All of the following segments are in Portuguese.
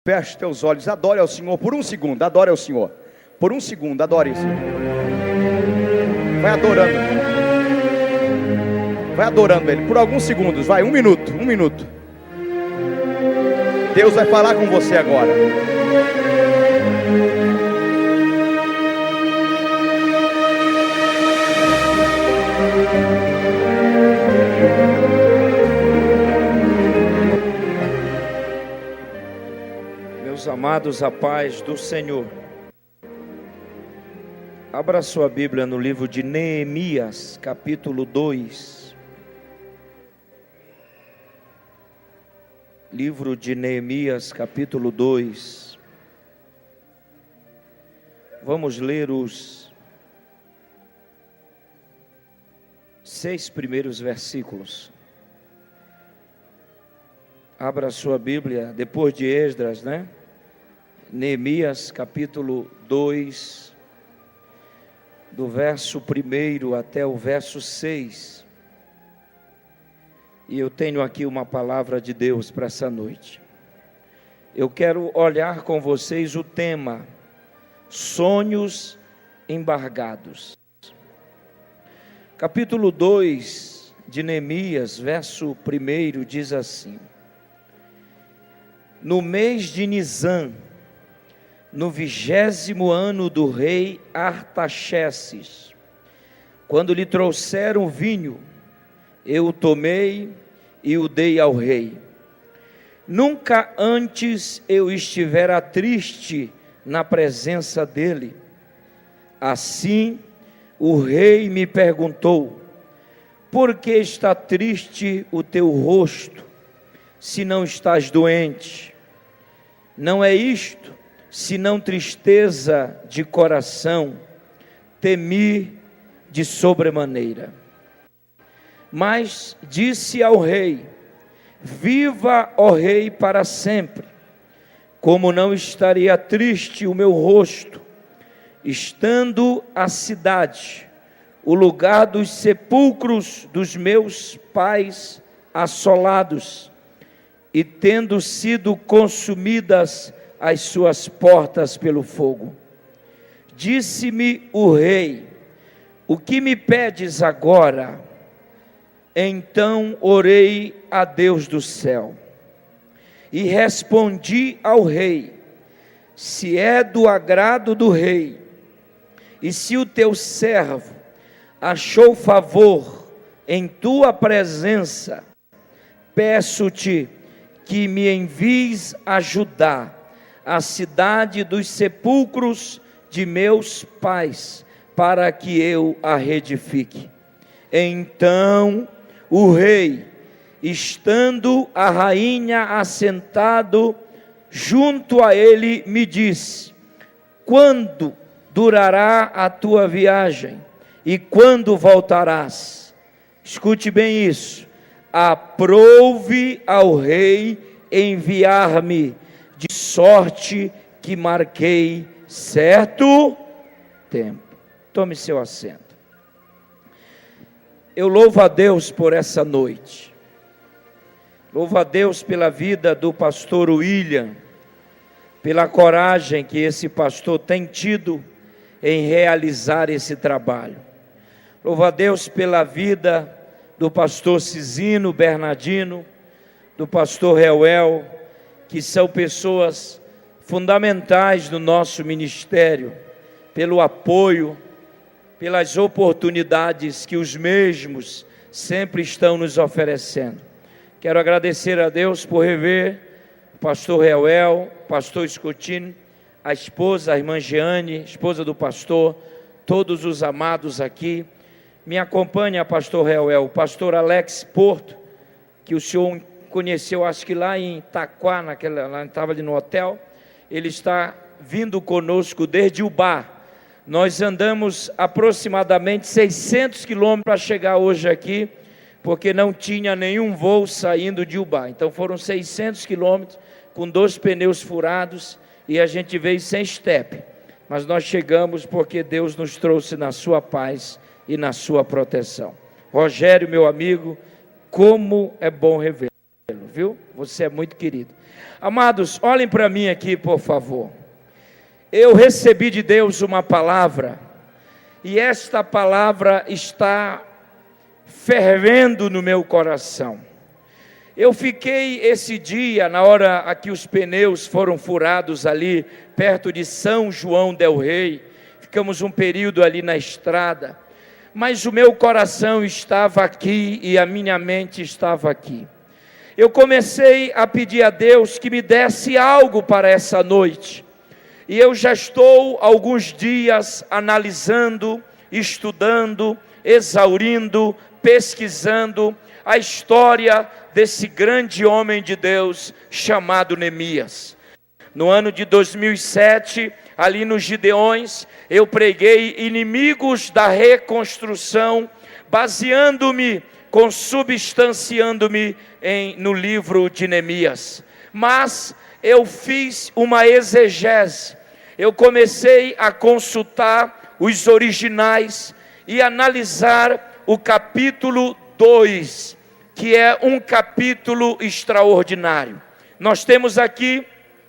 Feche teus olhos, adore ao Senhor por um segundo, adore ao Senhor. Por um segundo, adore o Senhor. Vai adorando. Vai adorando Ele, por alguns segundos, vai, um minuto. Deus vai falar com você agora. Meus amados, a paz do Senhor. Abra sua Bíblia no livro de Neemias, capítulo 2. Livro de Neemias, capítulo 2. Vamos ler os 6 primeiros versículos. Abra sua Bíblia, depois de Esdras, né? Neemias, capítulo 2, do verso 1 até o verso 6. E eu tenho aqui uma palavra de Deus para essa noite. Eu quero olhar com vocês o tema: sonhos embargados. Capítulo 2 de Neemias, verso 1, diz assim: no mês de Nisã, no 20º ano do rei Artaxerxes, quando lhe trouxeram vinho, eu o tomei e o dei ao rei. Nunca antes eu estivera triste na presença dele. Assim, o rei me perguntou: por que está triste o teu rosto, se não estás doente? Não é isto, senão tristeza de coração. Temi de sobremaneira. Mas disse ao rei: viva, ó rei, para sempre. Como não estaria triste o meu rosto, estando a cidade, o lugar dos sepulcros dos meus pais assolados, e tendo sido consumidas as suas portas pelo fogo. Disse-me o rei: o que me pedes agora? Então orei a Deus do céu e respondi ao rei: se é do agrado do rei, e se o teu servo achou favor em tua presença, peço-te que me envies ajudar a cidade dos sepulcros de meus pais, para que eu a reedifique. Então o rei, estando a rainha assentado junto a ele, me disse: quando durará a tua viagem e quando voltarás? Escute bem isso: aprouve ao rei enviar-me, de sorte que marquei certo tempo. Tome seu assento. Eu louvo a Deus por essa noite. Louvo a Deus pela vida do pastor William, pela coragem que esse pastor tem tido em realizar esse trabalho. Louvo a Deus pela vida do pastor Cisino Bernardino, do pastor Reuel, que são pessoas fundamentais no nosso ministério, pelo apoio, pelas oportunidades que os mesmos sempre estão nos oferecendo. Quero agradecer a Deus por rever o pastor Reuel, o pastor Escutino, a esposa, a irmã Jeane, esposa do pastor, todos os amados aqui. Me acompanha, pastor Reuel, o pastor Alex Porto, que o senhor conheceu, acho que lá em Itaquá, lá estava ali no hotel. Ele está vindo conosco desde Ubá. Nós andamos aproximadamente 600 quilômetros para chegar hoje aqui, porque não tinha nenhum voo saindo de Ubá. Então foram 600 quilômetros com 2 pneus furados e a gente veio sem estepe. Mas nós chegamos porque Deus nos trouxe na sua paz e na sua proteção. Rogério, meu amigo, como é bom revê-lo. viu? Você é muito querido. Amados, olhem para mim aqui, por favor. Eu recebi de Deus uma palavra, e esta palavra está fervendo no meu coração. Eu fiquei esse dia, na hora a que os pneus foram furados ali, perto de São João del Rei, ficamos um período ali na estrada, mas o meu coração estava aqui e a minha mente estava aqui. Eu comecei a pedir a Deus que me desse algo para essa noite, e eu já estou alguns dias analisando, estudando, exaurindo, pesquisando a história desse grande homem de Deus chamado Neemias. No ano de 2007, ali nos Gideões, eu preguei inimigos da reconstrução, baseando-me, consubstanciando-me no livro de Neemias. Mas eu fiz uma exegese, eu comecei a consultar os originais e analisar o capítulo 2, que é um capítulo extraordinário. Nós temos aqui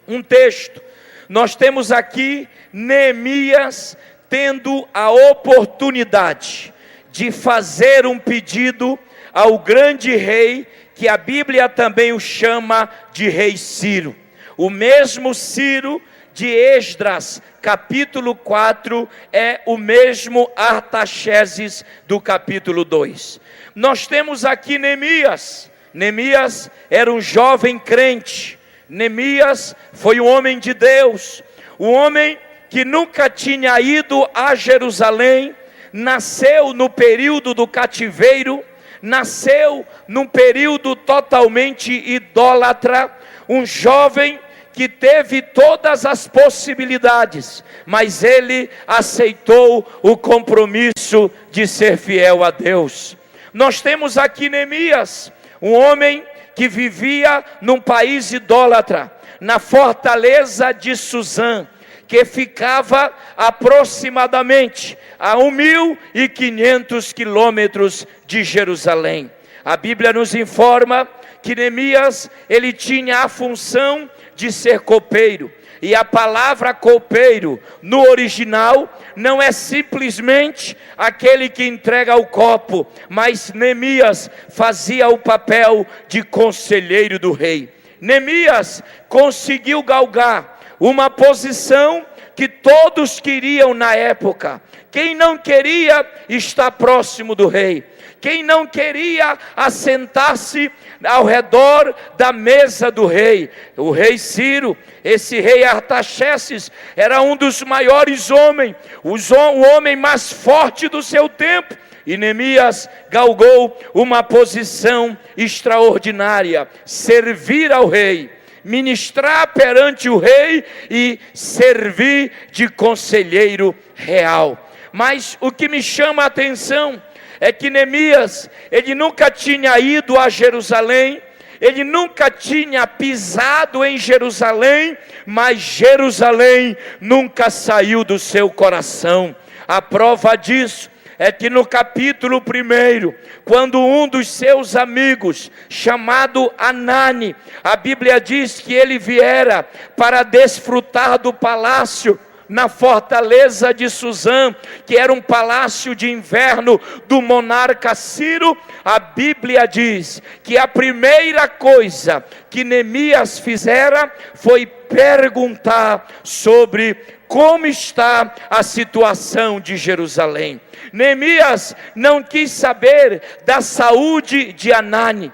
um texto, nós temos aqui Neemias tendo a oportunidade de fazer um pedido ao grande rei, que a Bíblia também o chama de rei Ciro. O mesmo Ciro de Esdras, capítulo 4, é o mesmo Artaxerxes do capítulo 2. Nós temos aqui Neemias. Neemias era um jovem crente. Neemias foi um homem de Deus, um homem que nunca tinha ido a Jerusalém, nasceu no período do cativeiro, nasceu num período totalmente idólatra, um jovem que teve todas as possibilidades, mas ele aceitou o compromisso de ser fiel a Deus. Nós temos aqui Neemias, um homem que vivia num país idólatra, na fortaleza de Suzã, que ficava aproximadamente a 1.500 quilômetros de Jerusalém. A Bíblia nos informa que Neemias, ele tinha a função de ser copeiro, e a palavra copeiro no original não é simplesmente aquele que entrega o copo, mas Neemias fazia o papel de conselheiro do rei. Neemias conseguiu galgar uma posição que todos queriam na época. Quem não queria estar próximo do rei? Quem não queria assentar-se ao redor da mesa do rei? O rei Ciro, esse rei Artaxerxes, era um dos maiores homens, o homem mais forte do seu tempo. E Neemias galgou uma posição extraordinária: servir ao rei, ministrar perante o rei e servir de conselheiro real. Mas o que me chama a atenção é que Neemias, ele nunca tinha ido a Jerusalém, ele nunca tinha pisado em Jerusalém, mas Jerusalém nunca saiu do seu coração. A prova disso é que no capítulo 1, quando um dos seus amigos, chamado Anani, a Bíblia diz que ele viera para desfrutar do palácio na fortaleza de Suzã, que era um palácio de inverno do monarca Ciro, a Bíblia diz que a primeira coisa que Neemias fizera foi perguntar sobre como está a situação de Jerusalém. Neemias não quis saber da saúde de Anani.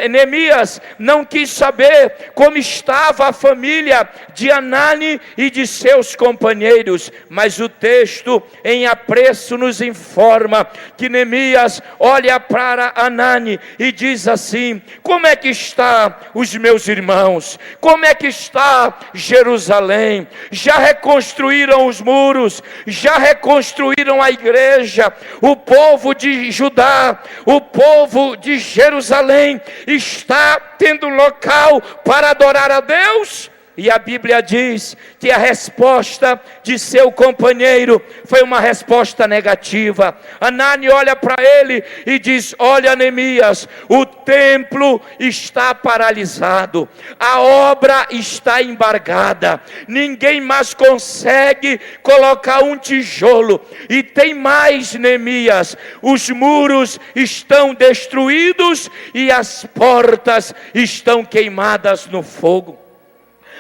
Neemias não quis saber como estava a família de Anani e de seus companheiros, mas o texto em apreço nos informa que Neemias olha para Anani e diz assim: como é que está os meus irmãos? Como é que está Jerusalém? Já reconstruíram os muros? Já reconstruíram a igreja? O povo de Judá, o povo de Jerusalém está tendo local para adorar a Deus? E a Bíblia diz que a resposta de seu companheiro foi uma resposta negativa. Anani olha para ele e diz: olha, Neemias, o templo está paralisado, a obra está embargada, ninguém mais consegue colocar um tijolo. E tem mais, Neemias, os muros estão destruídos e as portas estão queimadas no fogo.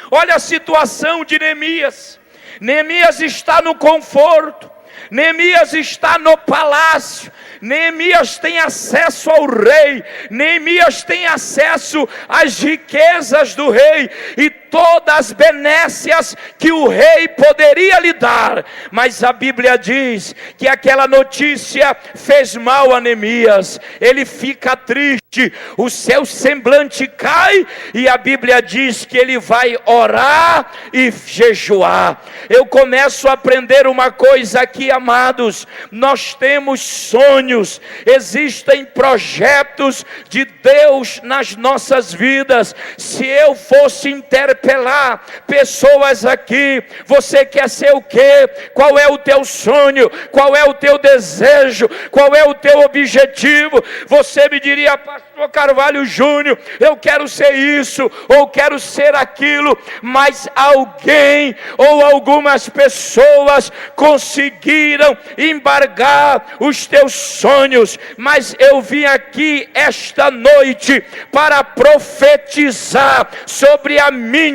Olha a situação de Neemias. Neemias está no conforto, Neemias está no palácio, Neemias tem acesso ao rei, Neemias tem acesso às riquezas do rei e todas as benécias que o rei poderia lhe dar. Mas a Bíblia diz que aquela notícia fez mal a Neemias. Ele fica triste, o seu semblante cai e a Bíblia diz que ele vai orar e jejuar. Eu começo a aprender uma coisa aqui, amados: nós temos sonhos, existem projetos de Deus nas nossas vidas. Se eu fosse interpretar pessoas aqui, você quer ser o quê? Qual é o teu sonho? Qual é o teu desejo? Qual é o teu objetivo? Você me diria: pastor Carvalho Júnior, eu quero ser isso, ou quero ser aquilo. Mas alguém ou algumas pessoas conseguiram embargar os teus sonhos. Mas eu vim aqui esta noite para profetizar sobre a minha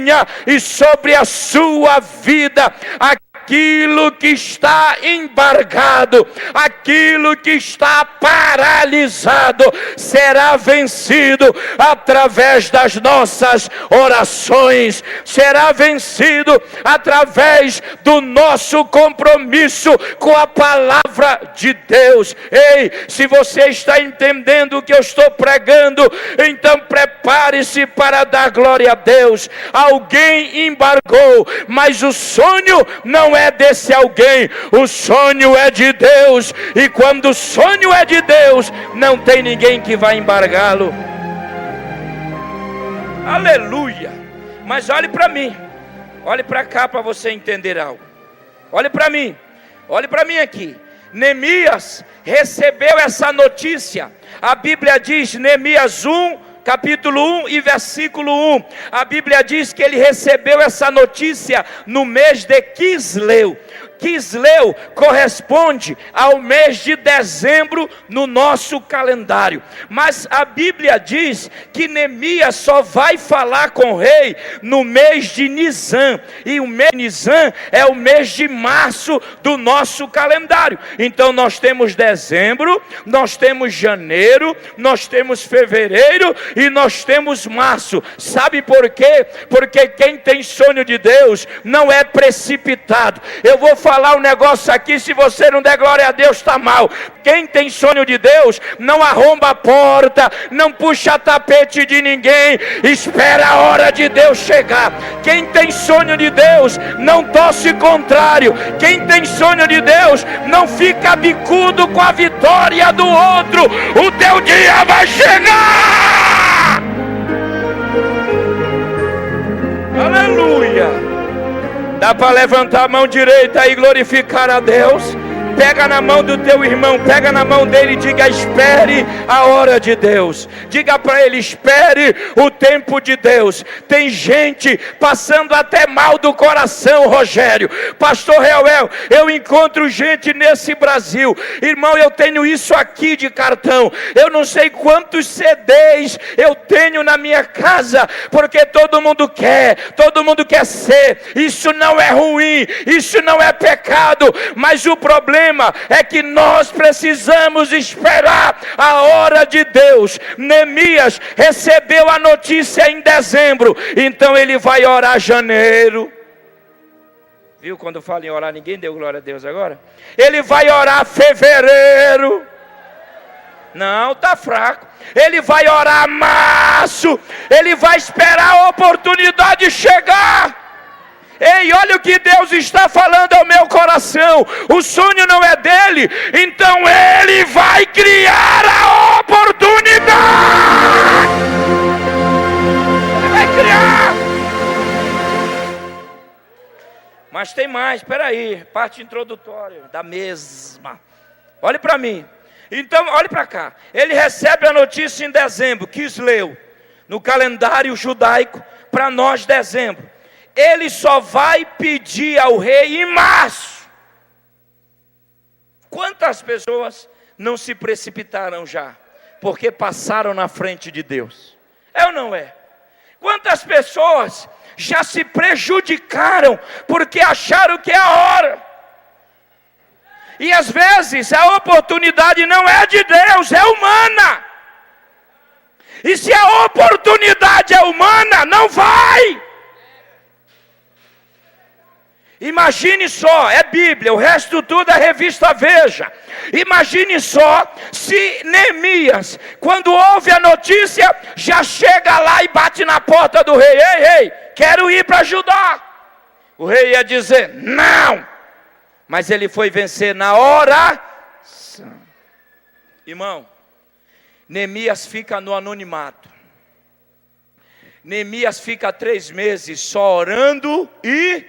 e sobre a sua vida. Aquilo que está embargado, aquilo que está paralisado, será vencido através das nossas orações, será vencido através do nosso compromisso com a palavra de Deus. Ei, se você está entendendo o que eu estou pregando, então prepare-se para dar glória a Deus. Alguém embargou, mas o sonho não é desse alguém, o sonho é de Deus, e quando o sonho é de Deus, não tem ninguém que vai embargá-lo. Aleluia! Mas olhe para mim, olhe para cá para você entender algo. Olhe para mim aqui. Neemias recebeu essa notícia. A Bíblia diz, Neemias 1, capítulo 1 e versículo 1, a Bíblia diz que ele recebeu essa notícia no mês de Quisleu. Quisleu corresponde ao mês de dezembro no nosso calendário. Mas a Bíblia diz que Neemias só vai falar com o rei no mês de Nisan. E o mês de Nisan é o mês de março do nosso calendário. Então nós temos dezembro, nós temos janeiro, nós temos fevereiro e nós temos março. Sabe por quê? Porque quem tem sonho de Deus não é precipitado. Eu vou falar um negócio aqui: se você não der glória a Deus, está mal. Quem tem sonho de Deus não arromba a porta, não puxa tapete de ninguém, espera a hora de Deus chegar. Quem tem sonho de Deus não torce contrário. Quem tem sonho de Deus não fica bicudo com a vitória do outro. O teu dia vai chegar. Aleluia. Dá para levantar a mão direita e glorificar a Deus? Pega na mão do teu irmão, pega na mão dele e diga: espere a hora de Deus. Diga para ele: espere o tempo de Deus. Tem gente passando até mal do coração, Rogério. Pastor Reuel, eu encontro gente nesse Brasil. Irmão, eu tenho isso aqui de cartão. Eu não sei quantos CDs eu tenho na minha casa, porque todo mundo quer ser. Isso não é ruim, isso não é pecado, mas o problema é que nós precisamos esperar a hora de Deus. Neemias recebeu a notícia em dezembro, então ele vai orar janeiro. Viu, quando eu falo em orar, ninguém deu glória a Deus agora? Ele vai orar fevereiro. Não, está fraco. Ele vai orar março. Ele vai esperar a oportunidade chegar. Ei, olha o que Deus está falando ao meu coração. O sonho não é dele, então ele vai criar a oportunidade. Ele vai criar. Mas tem mais, espera aí, parte introdutória da mesma. Olhe para mim. Então, olhe para cá. Ele recebe a notícia em dezembro, Quisleu, no calendário judaico, para nós dezembro. Ele só vai pedir ao rei em março. Quantas pessoas não se precipitaram já, porque passaram na frente de Deus? É ou não é? Quantas pessoas já se prejudicaram, porque acharam que é a hora? E às vezes a oportunidade não é de Deus, é humana. E se a oportunidade é humana, não vai. Imagine só, é Bíblia, o resto tudo é revista Veja. Imagine só se Neemias, quando ouve a notícia, já chega lá e bate na porta do rei. Ei, rei, quero ir para ajudar. O rei ia dizer, não. Mas ele foi vencer na oração. Irmão, Neemias fica no anonimato. Neemias fica 3 meses só orando e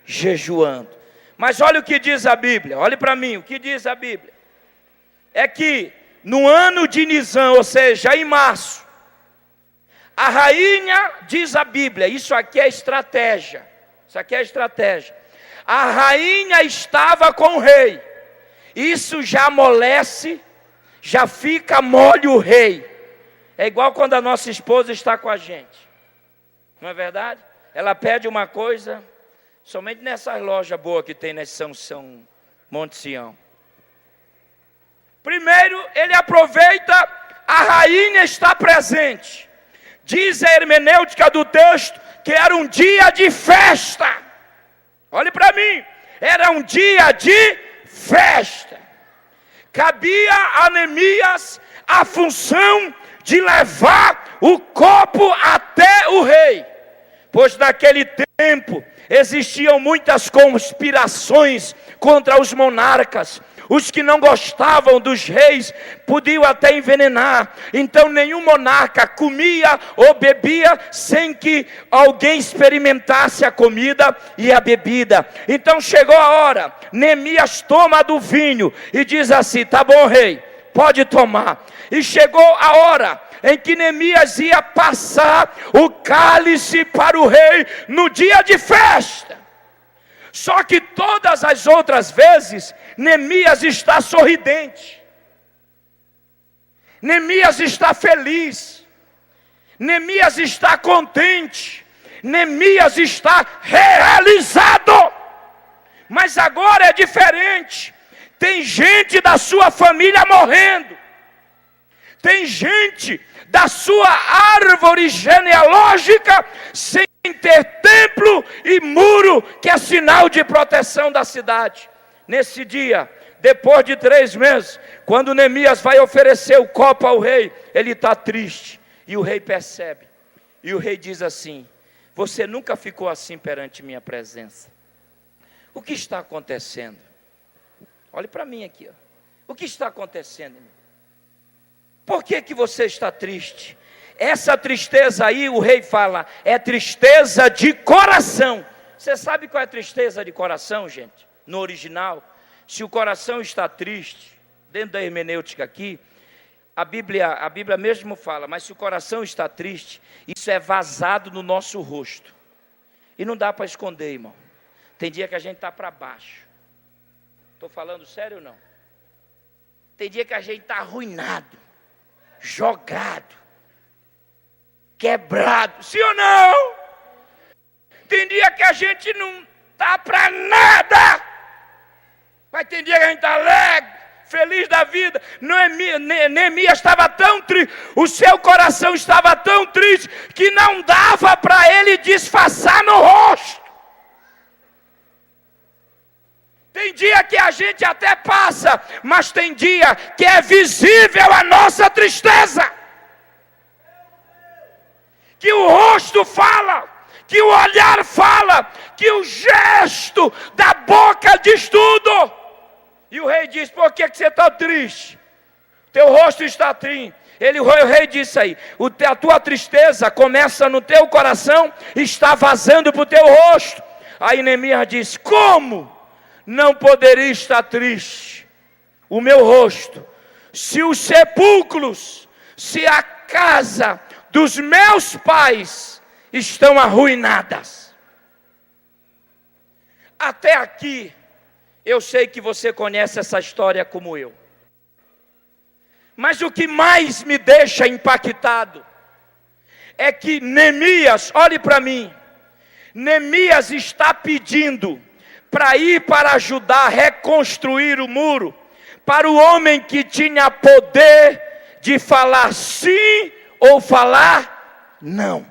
jejuando. Mas olha o que diz a Bíblia, olhe para mim, o que diz a Bíblia? É que no ano de Nisan, ou seja, em março, a rainha, diz a Bíblia, isso aqui é estratégia, a rainha estava com o rei, isso já amolece, já fica mole o rei, é igual quando a nossa esposa está com a gente, não é verdade? Ela pede uma coisa, somente nessas lojas boas que tem nessa São Monte Sião. Primeiro, ele aproveita, a rainha está presente. Diz a hermenêutica do texto que era um dia de festa. Olhe para mim, era um dia de festa. Cabia a Neemias a função de levar o copo até o rei. Pois naquele tempo existiam muitas conspirações contra os monarcas. Os que não gostavam dos reis podiam até envenenar. Então nenhum monarca comia ou bebia sem que alguém experimentasse a comida e a bebida. Então chegou a hora, Neemias toma do vinho e diz assim, tá bom rei, pode tomar. E chegou a hora em que Neemias ia passar o cálice para o rei no dia de festa. Só que todas as outras vezes, Neemias está sorridente. Neemias está feliz. Neemias está contente. Neemias está realizado. Mas agora é diferente. Tem gente da sua família morrendo. Tem gente da sua árvore genealógica sem ter templo e muro, que é sinal de proteção da cidade. Nesse dia, depois de 3 meses, quando Neemias vai oferecer o copo ao rei, ele está triste, e o rei percebe, e o rei diz assim, você nunca ficou assim perante minha presença, o que está acontecendo? Olhe para mim aqui, ó. O que está acontecendo? Por que você está triste? Essa tristeza aí, o rei fala, é tristeza de coração. Você sabe qual é a tristeza de coração, gente? No original, se o coração está triste, dentro da hermenêutica aqui, a Bíblia mesmo fala, mas se o coração está triste, isso é vazado no nosso rosto. E não dá para esconder, irmão. Tem dia que a gente está para baixo. Estou falando sério ou não? Tem dia que a gente está arruinado, jogado, quebrado, sim ou não? Tem dia que a gente não está para nada, mas tem dia que a gente está alegre, feliz da vida. Neemias estava tão triste, o seu coração estava tão triste, que não dava para ele disfarçar no rosto. Tem dia que a gente até passa, mas tem dia que é visível a nossa tristeza. Que o rosto fala, que o olhar fala, que o gesto da boca diz tudo. E o rei diz, por que você está triste? Teu rosto está triste. O rei disse aí, a tua tristeza começa no teu coração e está vazando para o teu rosto. Aí Neemias diz: como não poderia estar triste o meu rosto, se os sepulcros, se a casa dos meus pais estão arruinadas? Até aqui, eu sei que você conhece essa história como eu. Mas o que mais me deixa impactado é que Neemias, olhe para mim, Neemias está pedindo para ir para ajudar a reconstruir o muro, para o homem que tinha poder de falar sim ou falar não.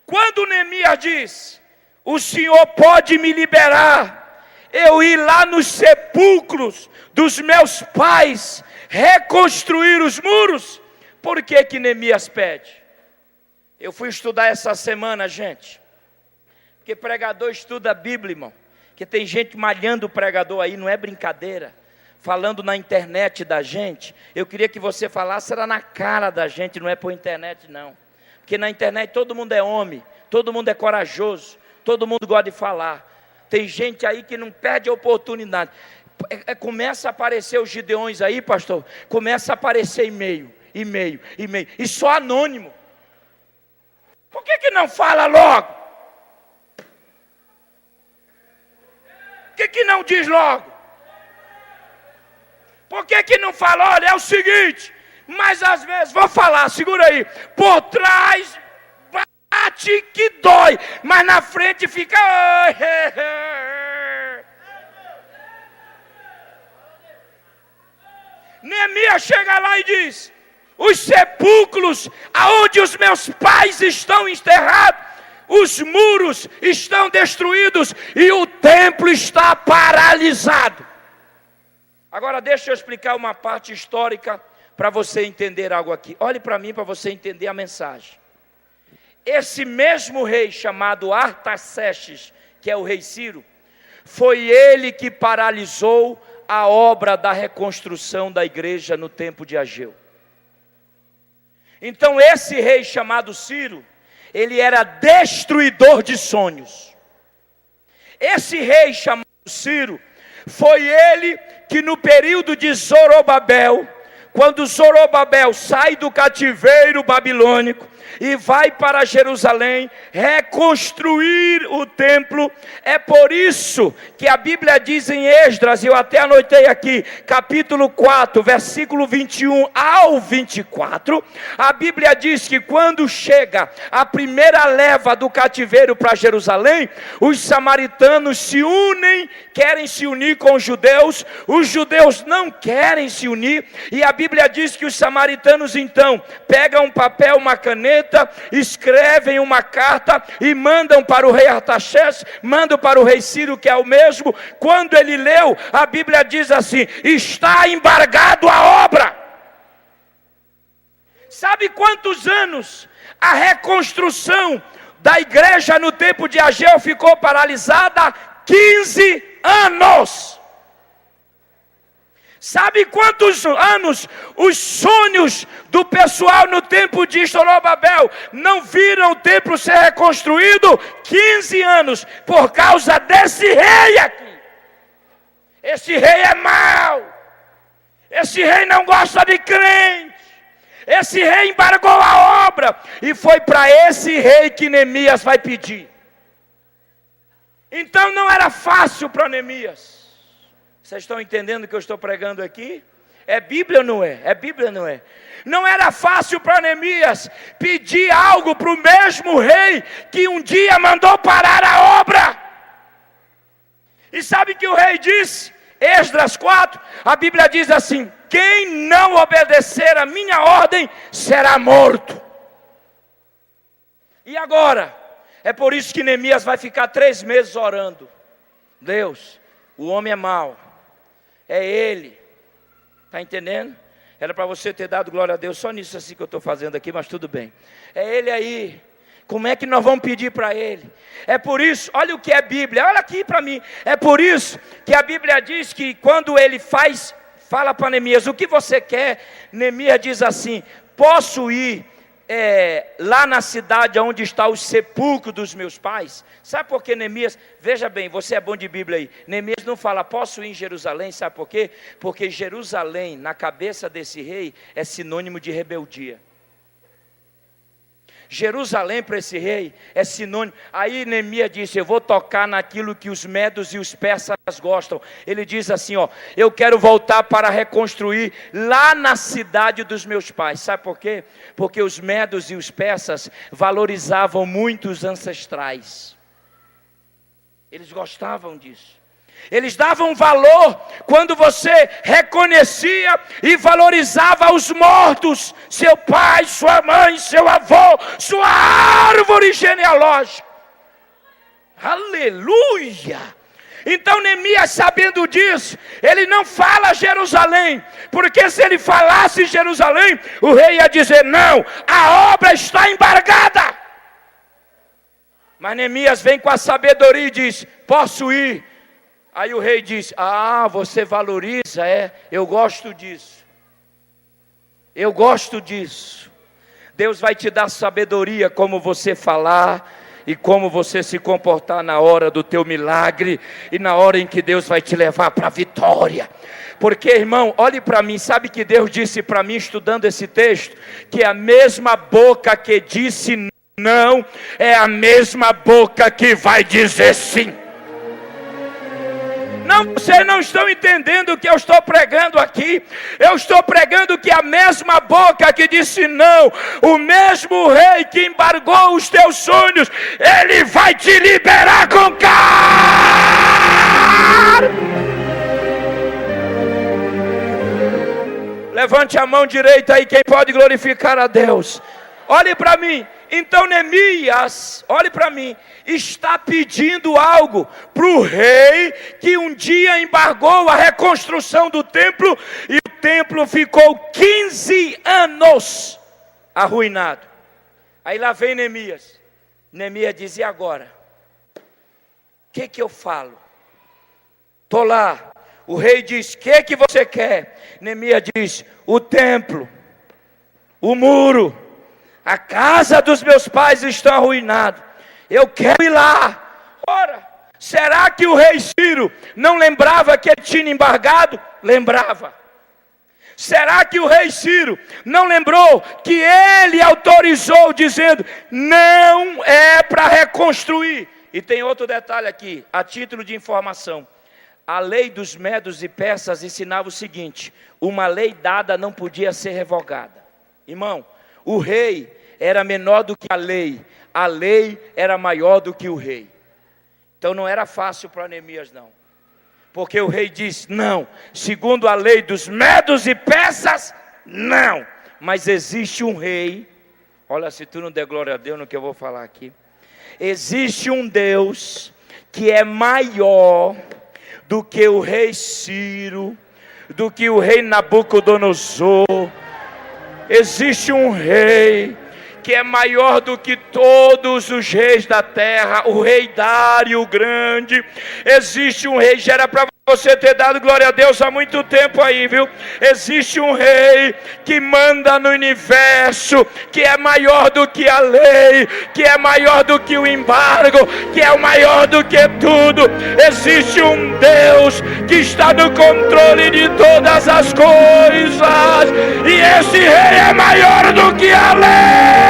Quando Neemias diz: o Senhor pode me liberar, eu ir lá nos sepulcros dos meus pais, reconstruir os muros. Por que que Neemias pede? Eu fui estudar essa semana, gente, porque pregador estuda a Bíblia, irmão, que tem gente malhando o pregador aí, não é brincadeira, falando na internet da gente. Eu queria que você falasse, era na cara da gente, não é por internet não, porque na internet todo mundo é homem, todo mundo é corajoso, todo mundo gosta de falar. Tem gente aí que não perde a oportunidade. Começa a aparecer os Gideões aí, pastor, começa a aparecer e-mail, e só anônimo. Por que não fala logo? Por que não diz logo? Por que não fala? Olha, é o seguinte, mas às vezes, vou falar, segura aí, por trás bate que dói, mas na frente fica... Neemias chega lá e diz: os sepulcros aonde os meus pais estão enterrados, os muros estão destruídos e o templo está paralisado. Agora deixa eu explicar uma parte histórica para você entender algo aqui. Olhe para mim para você entender a mensagem. Esse mesmo rei chamado Artaxerxes, que é o rei Ciro, foi ele que paralisou a obra da reconstrução da igreja no tempo de Ageu. Então esse rei chamado Ciro, ele era destruidor de sonhos. Esse rei chamado Ciro, foi ele que no período de Zorobabel, quando Zorobabel sai do cativeiro babilônico e vai para Jerusalém reconstruir o templo, é por isso que a Bíblia diz em Esdras, eu até anotei aqui, capítulo 4, versículo 21 ao 24, a Bíblia diz que quando chega a primeira leva do cativeiro para Jerusalém, os samaritanos se unem, querem se unir com os judeus não querem se unir, e a Bíblia diz que os samaritanos então pegam um papel, uma caneta, escrevem uma carta e mandam para o rei Artaxerxes, mandam para o rei Ciro, que é o mesmo. Quando ele leu, a Bíblia diz assim: está embargado a obra. Sabe quantos anos a reconstrução da igreja no tempo de Ageu ficou paralisada? 15 anos. Sabe quantos anos os sonhos do pessoal no tempo de Zorobabel não viram o templo ser reconstruído? 15 anos, por causa desse rei aqui. Esse rei é mau, esse rei não gosta de crente, esse rei embargou a obra, e foi para esse rei que Neemias vai pedir. Então não era fácil para Neemias. Vocês estão entendendo o que eu estou pregando aqui? É Bíblia ou não é? É Bíblia ou não é? Não era fácil para Neemias pedir algo para o mesmo rei que um dia mandou parar a obra. E sabe o que o rei disse? Esdras 4, a Bíblia diz assim: quem não obedecer a minha ordem será morto. E agora? É por isso que Neemias vai ficar 3 meses orando. Deus, o homem é mau, é ele, está entendendo? Era para você ter dado glória a Deus só nisso assim que eu estou fazendo aqui, mas tudo bem. É ele aí, como é que nós vamos pedir para ele? É por isso, olha o que é Bíblia, olha aqui para mim. É por isso que a Bíblia diz que quando ele fala para Neemias: o que você quer? Neemias diz assim: posso ir lá na cidade onde está o sepulcro dos meus pais. Sabe por que Neemias, veja bem, você é bom de Bíblia aí, Neemias não fala, posso ir em Jerusalém, sabe por quê? Porque Jerusalém, na cabeça desse rei, é sinônimo de rebeldia. Jerusalém para esse rei é sinônimo. Aí Neemias disse, eu vou tocar naquilo que os medos e os persas gostam. Ele diz assim, eu quero voltar para reconstruir lá na cidade dos meus pais. Sabe por quê? Porque os medos e os persas valorizavam muito os ancestrais. Eles gostavam disso. Eles davam valor quando você reconhecia e valorizava os mortos, seu pai, sua mãe, seu avô, sua árvore genealógica. Aleluia! Então Neemias, sabendo disso, ele não fala Jerusalém, porque se ele falasse Jerusalém, o rei ia dizer, não, a obra está embargada. Mas Neemias vem com a sabedoria e diz, posso ir. Aí o rei diz, você valoriza, eu gosto disso. Eu gosto disso. Deus vai te dar sabedoria como você falar e como você se comportar na hora do teu milagre e na hora em que Deus vai te levar para a vitória. Porque, irmão, olhe para mim, sabe que Deus disse para mim, estudando esse texto, que a mesma boca que disse não, é a mesma boca que vai dizer sim. Não, vocês não estão entendendo o que eu estou pregando aqui. Eu estou pregando que a mesma boca que disse não, o mesmo rei que embargou os teus sonhos, ele vai te liberar com cara. Levante a mão direita aí, quem pode glorificar a Deus. Olhe para mim. Então Neemias, olhe para mim, está pedindo algo para o rei que um dia embargou a reconstrução do templo e o templo ficou 15 anos arruinado. Aí lá vem Neemias. Neemias diz, e agora? O que eu falo? Estou lá. O rei diz, o que você quer? Neemias diz, o templo, o muro, a casa dos meus pais está arruinada. Eu quero ir lá. Ora, será que o rei Ciro não lembrava que ele tinha embargado? Lembrava. Será que o rei Ciro não lembrou que ele autorizou, dizendo, não é para reconstruir? E tem outro detalhe aqui, a título de informação. A lei dos medos e persas ensinava o seguinte, uma lei dada não podia ser revogada. Irmão, o rei era menor do que a lei era maior do que o rei. Então não era fácil para Neemias não, porque o rei disse, não, segundo a lei dos medos e persas, não, mas existe um rei, olha, se tu não der glória a Deus no que eu vou falar aqui, existe um Deus que é maior do que o rei Ciro, do que o rei Nabucodonosor. Existe um rei que é maior do que todos os reis da terra, o rei Dário o Grande. Existe um rei, já era para você ter dado glória a Deus há muito tempo aí, viu? Existe um rei que manda no universo, que é maior do que a lei, que é maior do que o embargo, que é o maior do que tudo. Existe um Deus que está no controle de todas as coisas, e esse rei é maior do que a lei.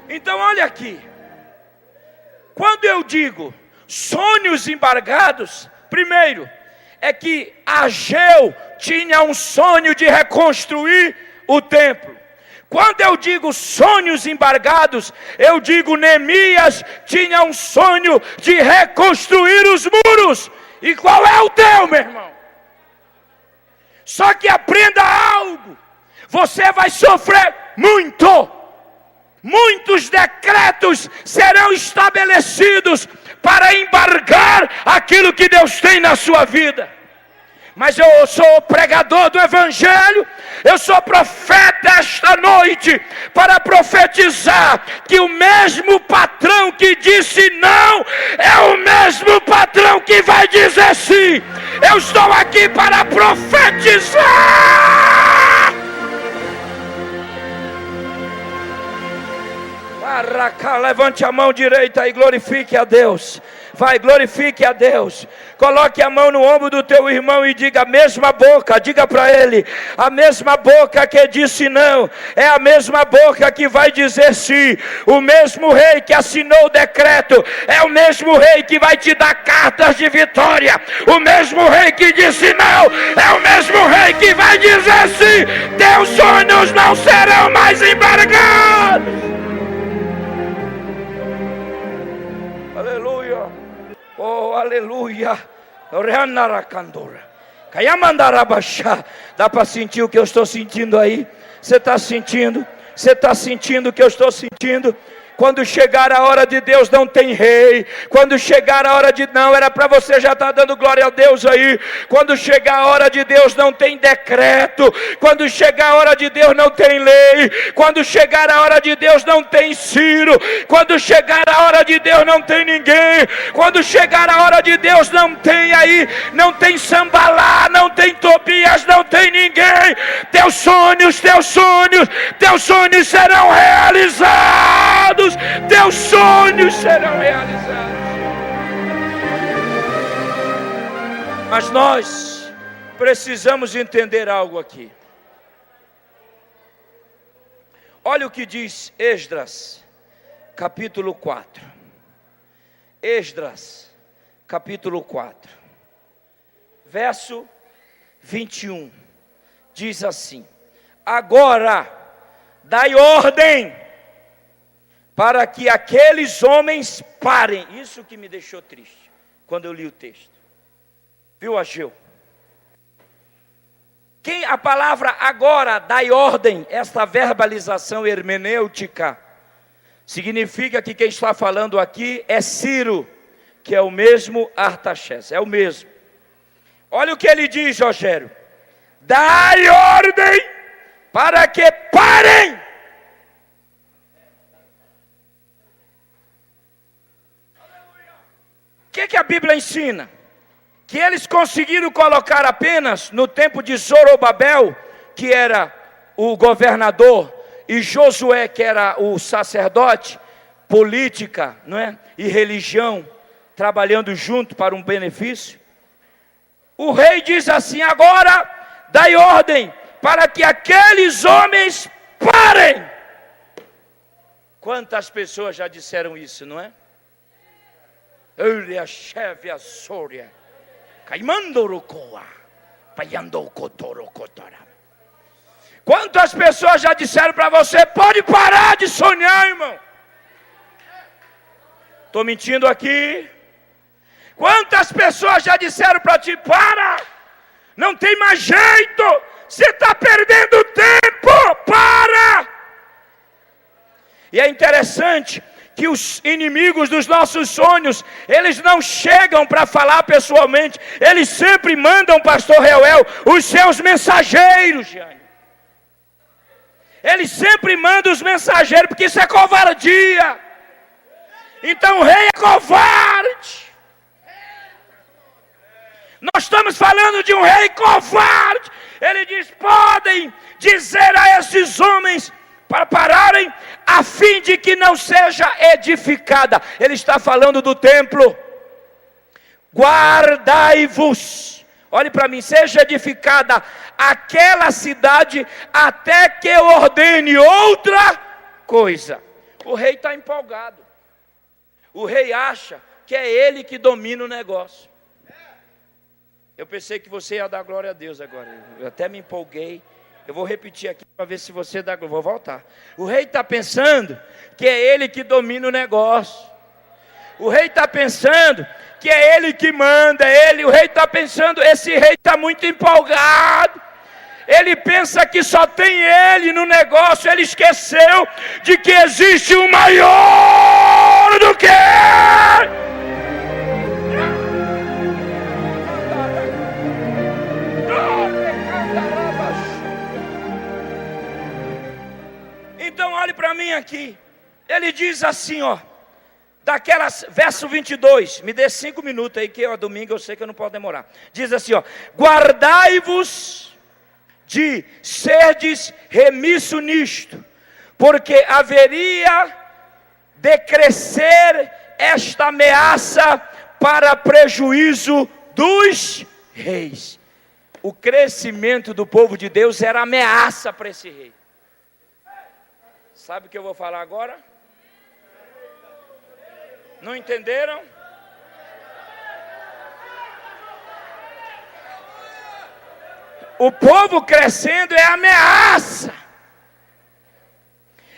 Então olha aqui, quando eu digo sonhos embargados, primeiro, é que Ageu tinha um sonho de reconstruir o templo. Quando eu digo sonhos embargados, eu digo Neemias tinha um sonho de reconstruir os muros. E qual é o teu, meu irmão? Só que aprenda algo, você vai sofrer muito. Muitos decretos serão estabelecidos para embargar aquilo que Deus tem na sua vida. Mas eu sou pregador do Evangelho, eu sou profeta esta noite. noite para profetizar que o mesmo patrão que disse não é o mesmo patrão que vai dizer sim. Eu estou aqui para profetizar. Levante a mão direita e glorifique a Deus. Vai, glorifique a Deus. Coloque a mão no ombro do teu irmão e diga: a mesma boca, diga para ele: a mesma boca que disse não é a mesma boca que vai dizer sim. O mesmo rei que assinou o decreto é o mesmo rei que vai te dar cartas de vitória. O mesmo rei que disse não é o mesmo rei que vai dizer sim. Teus sonhos não serão mais embargados. Aleluia. Oh, aleluia. Dá para sentir o que eu estou sentindo aí? Você está sentindo? Você está sentindo o que eu estou sentindo? Quando chegar a hora de Deus não tem rei. Quando chegar a hora de não, era para você já estar dando glória a Deus aí. Quando chegar a hora de Deus não tem decreto. Quando chegar a hora de Deus não tem lei. Quando chegar a hora de Deus não tem Ciro. Quando chegar a hora de Deus não tem ninguém. Quando chegar a hora de Deus não tem aí, não tem Sambalá, não tem Tobias, não tem ninguém. Teus sonhos serão realizados. Teus sonhos serão realizados. Mas nós precisamos entender algo aqui. Olha o que diz Esdras, capítulo 4. Esdras, capítulo 4, verso 21. Diz assim: agora dai ordem para que aqueles homens parem. Isso que me deixou triste quando eu li o texto. Viu, Ageu? Quem a palavra agora, dai ordem, esta verbalização hermenêutica, significa que quem está falando aqui é Ciro, que é o mesmo Artaxerxes, é o mesmo. Olha o que ele diz, Rogério: dai ordem para que parem. O que a Bíblia ensina? Que eles conseguiram colocar apenas no tempo de Zorobabel, que era o governador, e Josué, que era o sacerdote, política, não é? E religião, trabalhando junto para um benefício. O rei diz assim: agora dai ordem para que aqueles homens parem. Quantas pessoas já disseram isso, não é? Quantas pessoas já disseram para você: pode parar de sonhar, irmão? Estou mentindo aqui? Quantas pessoas já disseram para ti: para, não tem mais jeito, você está perdendo tempo, para. E é interessante que os inimigos dos nossos sonhos, eles não chegam para falar pessoalmente, eles sempre mandam, pastor Reuel, os seus mensageiros, Jane. Eles sempre mandam os mensageiros, porque isso é covardia. Então o rei é covarde. Nós estamos falando de um rei covarde. Ele diz: podem dizer a esses homens para pararem, a fim de que não seja edificada. Ele está falando do templo. Guardai-vos, olhe para mim, seja edificada aquela cidade, até que eu ordene outra coisa. O rei está empolgado. O rei acha que é ele que domina o negócio. Eu pensei que você ia dar glória a Deus agora. Eu até me empolguei. Eu vou repetir aqui para ver se você dá glória. Vou voltar. O rei está pensando que é ele que domina o negócio. O rei está pensando que é ele que manda. O rei está pensando, esse rei está muito empolgado. Ele pensa que só tem ele no negócio. Ele esqueceu de que existe um maior do que ele. Então olhe para mim aqui. Ele diz assim, ó. Verso 22. Me dê 5 minutos aí, que é domingo, eu sei que eu não posso demorar. Diz assim, ó. Guardai-vos de serdes remisso nisto, porque haveria de crescer esta ameaça para prejuízo dos reis. O crescimento do povo de Deus era ameaça para esse rei. Sabe o que eu vou falar agora? Não entenderam? O povo crescendo é ameaça.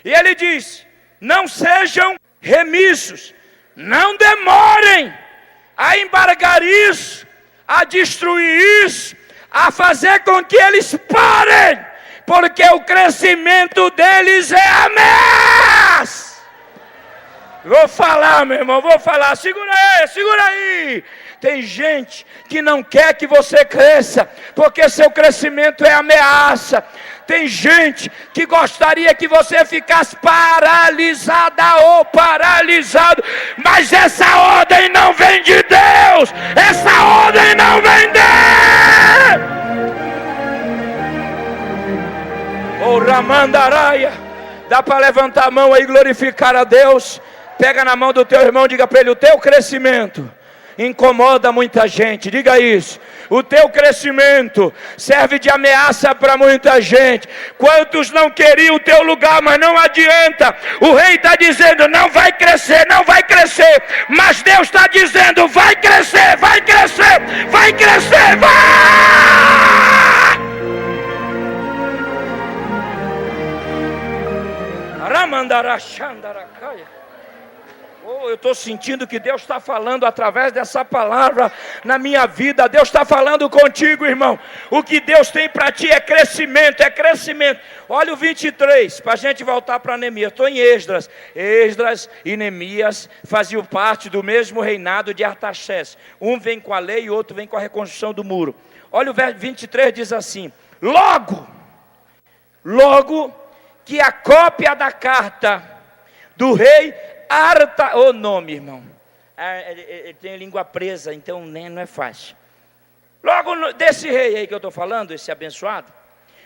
E ele diz: não sejam remissos, não demorem a embargar isso, a destruir isso, a fazer com que eles parem, porque o crescimento deles é ameaça. Vou falar, meu irmão, vou falar. Segura aí. Tem gente que não quer que você cresça, porque seu crescimento é ameaça. Tem gente que gostaria que você ficasse paralisada ou paralisado, mas essa ordem não vem de Deus. Essa ordem não vem dele. O Ramandaraia. Dá para levantar a mão aí e glorificar a Deus? Pega na mão do teu irmão, diga para ele: o teu crescimento incomoda muita gente. Diga isso. O teu crescimento serve de ameaça para muita gente. Quantos não queriam o teu lugar, mas não adianta. O rei está dizendo: não vai crescer, não vai crescer. Mas Deus está dizendo: vai crescer, vai crescer, vai crescer, vai! Ramandarachandaracaya. Eu estou sentindo que Deus está falando através dessa palavra na minha vida. Deus está falando contigo, irmão. O que Deus tem para ti é crescimento, é crescimento. Olha o 23, para a gente voltar para Neemias. Estou em Esdras. Esdras e Neemias faziam parte do mesmo reinado de Artaxerxes. Um vem com a lei e outro vem com a reconstrução do muro. Olha o verso 23, diz assim: logo que a cópia da carta do rei o nome, irmão. Ele tem língua presa, então não é fácil. Logo desse rei aí que eu estou falando, esse abençoado,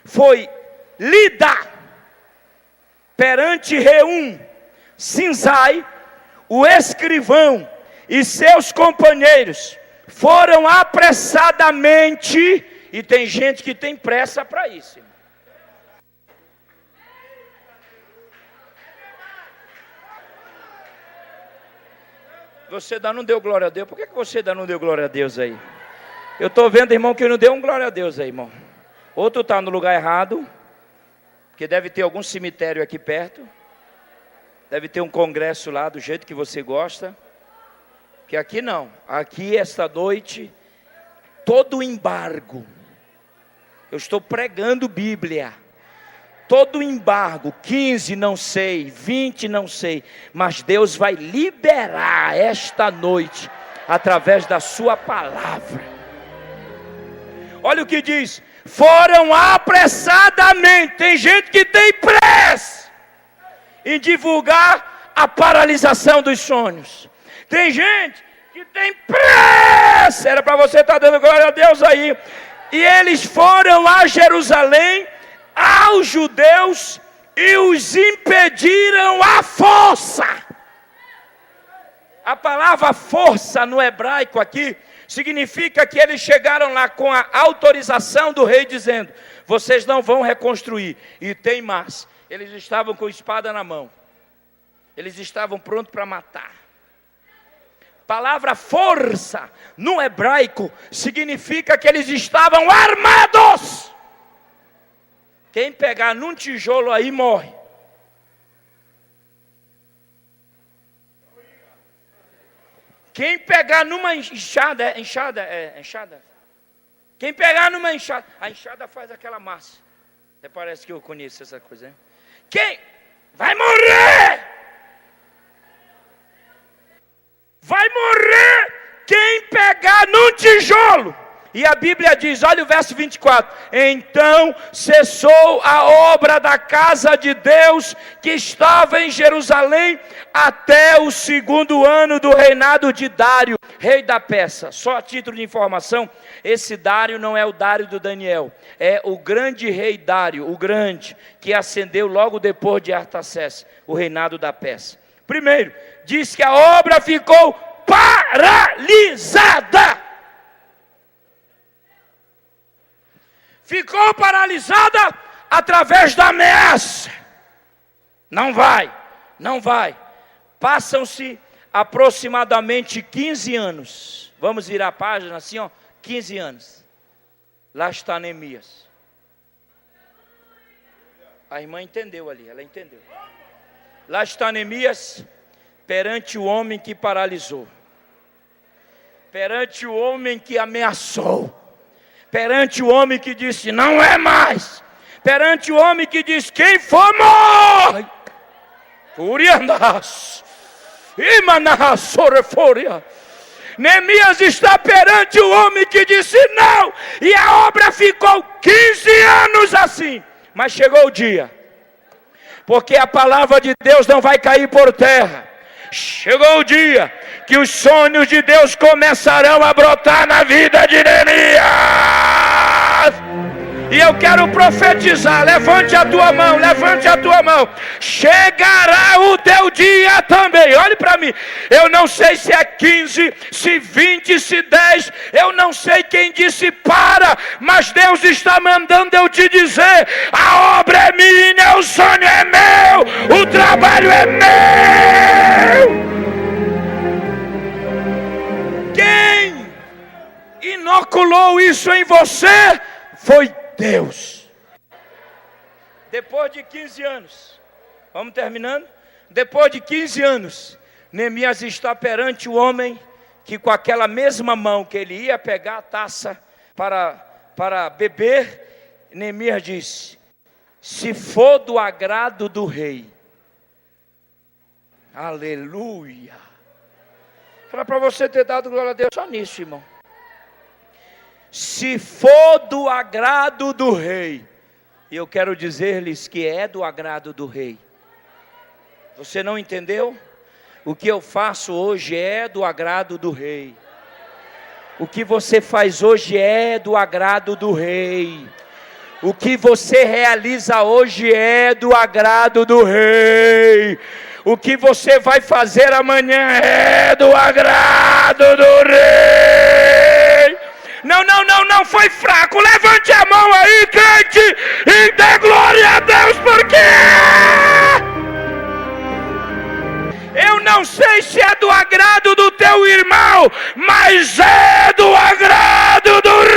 foi lida perante Reum, Sinzai, o escrivão e seus companheiros foram apressadamente, e tem gente que tem pressa para isso, irmão. Você ainda não deu glória a Deus. Por que você ainda não deu glória a Deus aí? Eu estou vendo, irmão, que não deu glória a Deus aí, irmão. Ou tu está no lugar errado, porque deve ter algum cemitério aqui perto. Deve ter um congresso lá, do jeito que você gosta. Que aqui não. Aqui, esta noite, todo embargo. Eu estou pregando Bíblia. Todo embargo, 15 não sei, 20 não sei, mas Deus vai liberar esta noite, através da sua palavra. Olha o que diz: foram apressadamente. Tem gente que tem pressa em divulgar a paralisação dos sonhos. Tem gente que tem pressa. Era para você estar dando glória a Deus aí. E eles foram a Jerusalém, aos judeus, e os impediram à força. A palavra força no hebraico aqui significa que eles chegaram lá com a autorização do rei, dizendo: vocês não vão reconstruir. E tem mais, eles estavam com espada na mão, eles estavam prontos para matar. Palavra força no hebraico significa que eles estavam armados. Quem pegar num tijolo aí morre. Quem pegar numa enxada. Quem pegar numa enxada, a enxada faz aquela massa. Até parece que eu conheço essa coisa, hein? Quem vai morrer? Vai morrer quem pegar num tijolo E a Bíblia diz, olha o verso 24: então cessou a obra da casa de Deus que estava em Jerusalém até o 2º ano do reinado de Dário, rei da Pérsia. Só a título de informação, esse Dário não é o Dário do Daniel, é o grande rei Dário, o grande, que ascendeu logo depois de Artaxerxes, o reinado da Pérsia. Primeiro, diz que a obra ficou paralisada. Ficou paralisada através da ameaça. Não vai, não vai. Passam-se aproximadamente 15 anos. Vamos virar a página assim, ó, 15 anos. Lá está Neemias. A irmã entendeu ali, ela entendeu. Lá está Neemias perante o homem que paralisou. Perante o homem que ameaçou. Perante o homem que disse, não é mais. Perante o homem que disse, quem for morre. Furiandas. Imanassoreforia. Neemias está perante o homem que disse não. E a obra ficou 15 anos assim. Mas chegou o dia. Porque a palavra de Deus não vai cair por terra. Chegou o dia que os sonhos de Deus começarão a brotar na vida de Neemias. E eu quero profetizar, levante a tua mão, levante a tua mão. Chegará o teu dia também, olhe para mim. Eu não sei se é 15, se 20, se 10, eu não sei quem disse para, mas Deus está mandando eu te dizer, a obra é minha, o sonho é meu, o trabalho é meu. Quem inoculou isso em você foi Deus. Depois de 15 anos, vamos terminando? Depois de 15 anos, Neemias está perante o homem que com aquela mesma mão que ele ia pegar a taça para beber, Neemias disse, se for do agrado do rei, aleluia. Era para você ter dado glória a Deus só nisso, irmão. Se for do agrado do rei, e eu quero dizer-lhes que é do agrado do rei. Você não entendeu? O que eu faço hoje é do agrado do rei. O que você faz hoje é do agrado do rei. O que você realiza hoje é do agrado do rei. O que você vai fazer amanhã é do agrado do rei. Não foi fraco. Levante a mão aí, crente, e dê glória a Deus, porque eu não sei se é do agrado do teu irmão, mas é do agrado do rei.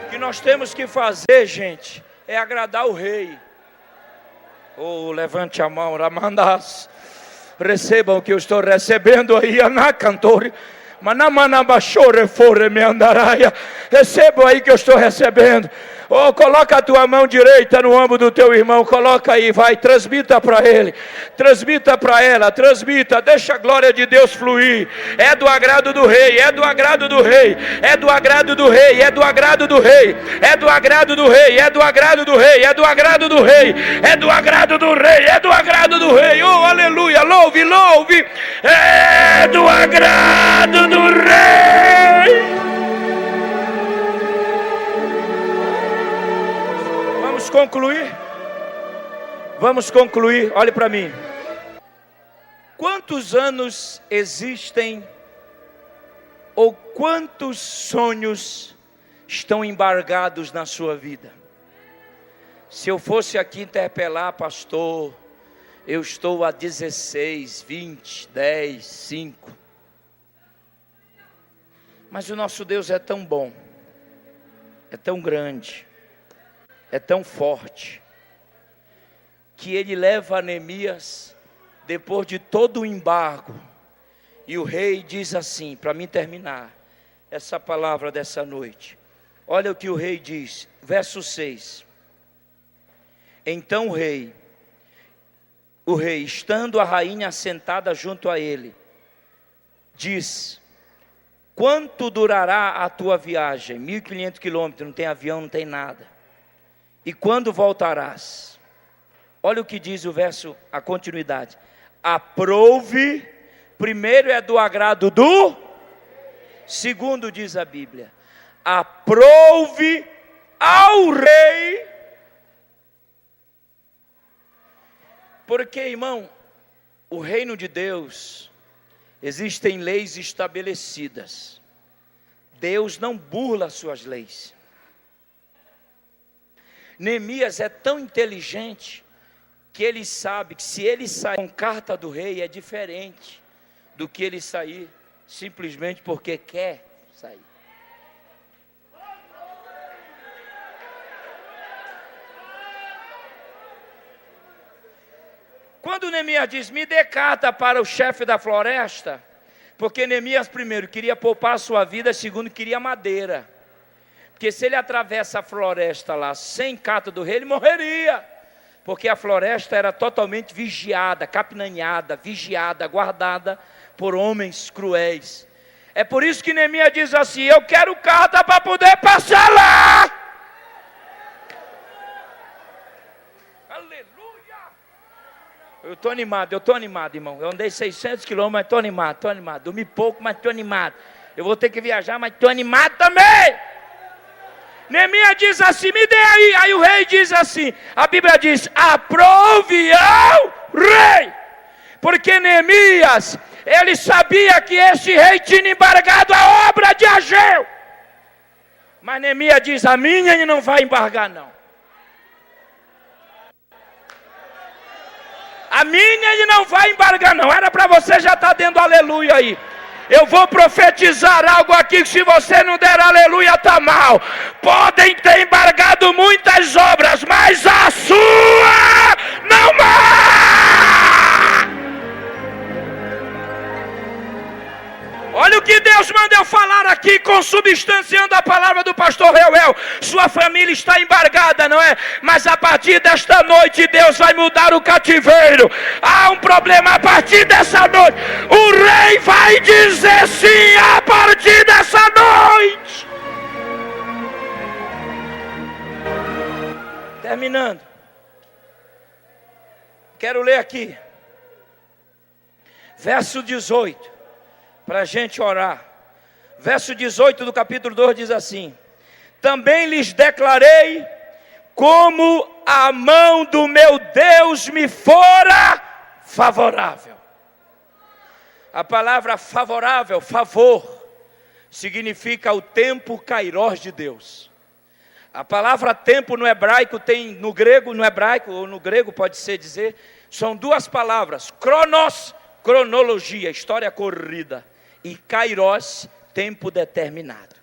O que nós temos que fazer, gente, é agradar o rei. Oh, levante a mão, Ramandas. Recebam o que eu estou recebendo aí, Anacantore. Recebam aí que eu estou recebendo. Oh, coloca a tua mão direita no ombro do teu irmão. Coloca aí, vai, transmita para ele. Transmita para ela, transmita. Deixa a glória de Deus fluir. É do agrado do rei, é do agrado do rei. É do agrado do rei, é do agrado do rei. É do agrado do rei, é do agrado do rei. É do agrado do rei, é do agrado do rei. É do agrado do rei. Oh, aleluia, louve, louve. É do agrado do rei. Vamos concluir, olhe para mim. Quantos anos existem, ou quantos sonhos estão embargados na sua vida? Se eu fosse aqui interpelar, pastor, eu estou há 16, 20, 10, 5. Mas o nosso Deus é tão bom, é tão grande, é tão forte, que ele leva Neemias, depois de todo o embargo, e o rei diz assim, para mim terminar essa palavra dessa noite, olha o que o rei diz, verso 6, então o rei o rei, estando a rainha sentada junto a ele, diz: quanto durará a tua viagem? 1.500 quilômetros, não tem avião, não tem nada. E quando voltarás? Olha o que diz o verso, a continuidade. Aprouve, primeiro é do agrado do, segundo diz a Bíblia, aprouve ao rei. Porque, irmão, o reino de Deus, existem leis estabelecidas. Deus não burla suas leis. Neemias é tão inteligente que ele sabe que se ele sair com carta do rei é diferente do que ele sair simplesmente porque quer sair. Quando Neemias diz, me dê carta para o chefe da floresta, porque Neemias primeiro queria poupar a sua vida, segundo queria madeira. Porque se ele atravessa a floresta lá sem carta do rei, ele morreria. Porque a floresta era totalmente vigiada, capinanhada, vigiada, guardada por homens cruéis. É por isso que Neemias diz assim, eu quero carta para poder passar lá. Aleluia. Eu estou animado, irmão. Eu andei 600 quilômetros, mas estou animado. Dormi pouco, mas estou animado. Eu vou ter que viajar, mas estou animado também. Neemias diz assim, me dê aí. Aí o rei diz assim, a Bíblia diz, aprove ao rei. Porque Neemias, ele sabia que esse rei tinha embargado a obra de Ageu. Mas Neemias diz, a minha ele não vai embargar não. A minha ele não vai embargar não. Era para você já estar dando aleluia aí. Eu vou profetizar algo aqui que se você não der aleluia está mal. Podem ter embargado muitas obras, mas a sua não mais. Olha o que Deus manda eu falar aqui, consubstanciando a palavra do pastor Reuel. Sua família está embargada, não é? Mas a partir desta noite Deus vai mudar o cativeiro. Há um problema a partir dessa noite. O rei vai dizer sim a partir dessa noite. Terminando. Quero ler aqui. Verso 18. Para a gente orar. Verso 18 do capítulo 2 diz assim: também lhes declarei como a mão do meu Deus me fora favorável. A palavra favorável, favor, significa o tempo kairós de Deus. A palavra tempo no hebraico tem, no grego, no hebraico, ou no grego pode ser dizer, são duas palavras, cronos, cronologia, história corrida, e kairos, tempo determinado.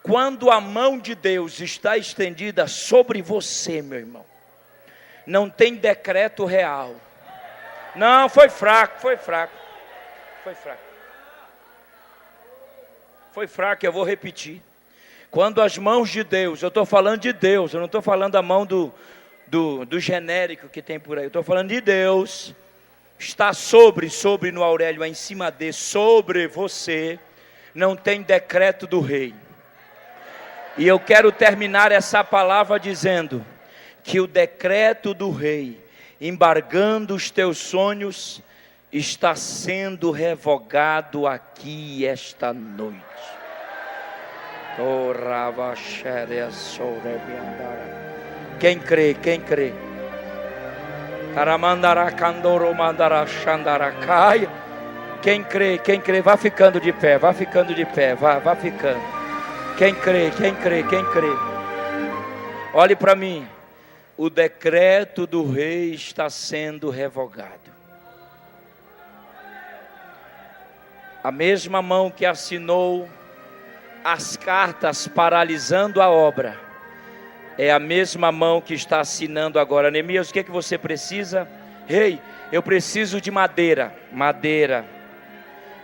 Quando a mão de Deus está estendida sobre você, meu irmão, não tem decreto real. Não, foi fraco, eu vou repetir. Quando as mãos de Deus, eu estou falando de Deus, eu não estou falando da mão do genérico que tem por aí, eu estou falando de Deus, está sobre no Aurélio, é em cima de, sobre você, não tem decreto do rei. E eu quero terminar essa palavra dizendo que o decreto do rei, embargando os teus sonhos, está sendo revogado aqui esta noite. Quem crê? Quem crê, vá ficando de pé, vá ficando. Quem crê? Olhe para mim, o decreto do rei está sendo revogado. A mesma mão que assinou as cartas paralisando a obra, é a mesma mão que está assinando agora. Neemias, o que é que você precisa? Rei, eu preciso de madeira.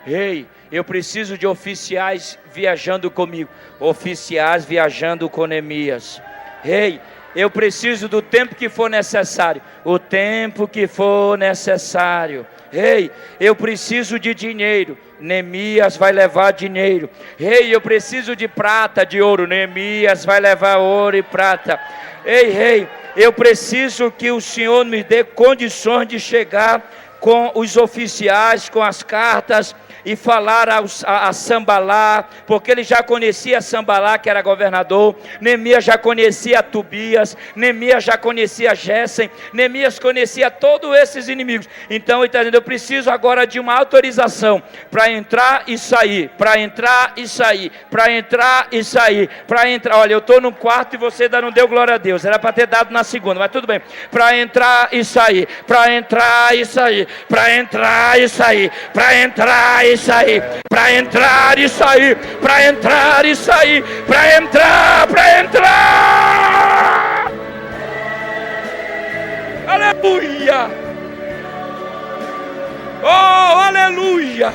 Rei, eu preciso de oficiais viajando comigo. Oficiais viajando com Neemias. Rei, Eu preciso do tempo que for necessário. O tempo que for necessário. Rei, eu preciso de dinheiro. Neemias vai levar dinheiro. Rei, eu preciso de prata, de ouro. Neemias vai levar ouro e prata. Ei, rei, eu preciso que o Senhor me dê condições de chegar com os oficiais, com as cartas, e falar a Sambalá, porque ele já conhecia Sambalá, que era governador. Neemias já conhecia Tobias, Neemias já conhecia Gessem, Neemias conhecia todos esses inimigos. Então ele está dizendo, eu preciso agora de uma autorização para entrar e sair, para entrar e sair, para entrar e sair, para entrar. Olha, eu estou no quarto e você ainda não deu glória a Deus, era para ter dado na segunda, mas tudo bem. Para entrar e sair, para entrar e sair, para entrar e sair, para entrar e sair, para entrar e sair, para entrar e sair, para entrar, para entrar. Aleluia! Oh, aleluia!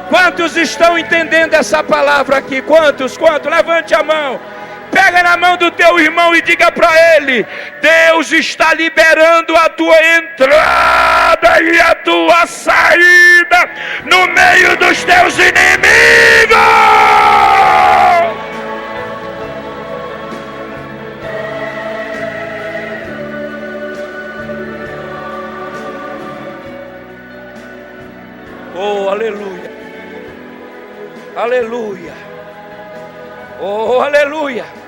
Quantos estão entendendo essa palavra aqui? Quantos? Levante a mão. Pega na mão do teu irmão e diga para ele: Deus está liberando a tua entrada e a tua saída no meio dos teus inimigos. Oh, aleluia. Aleluia. Oh, aleluia.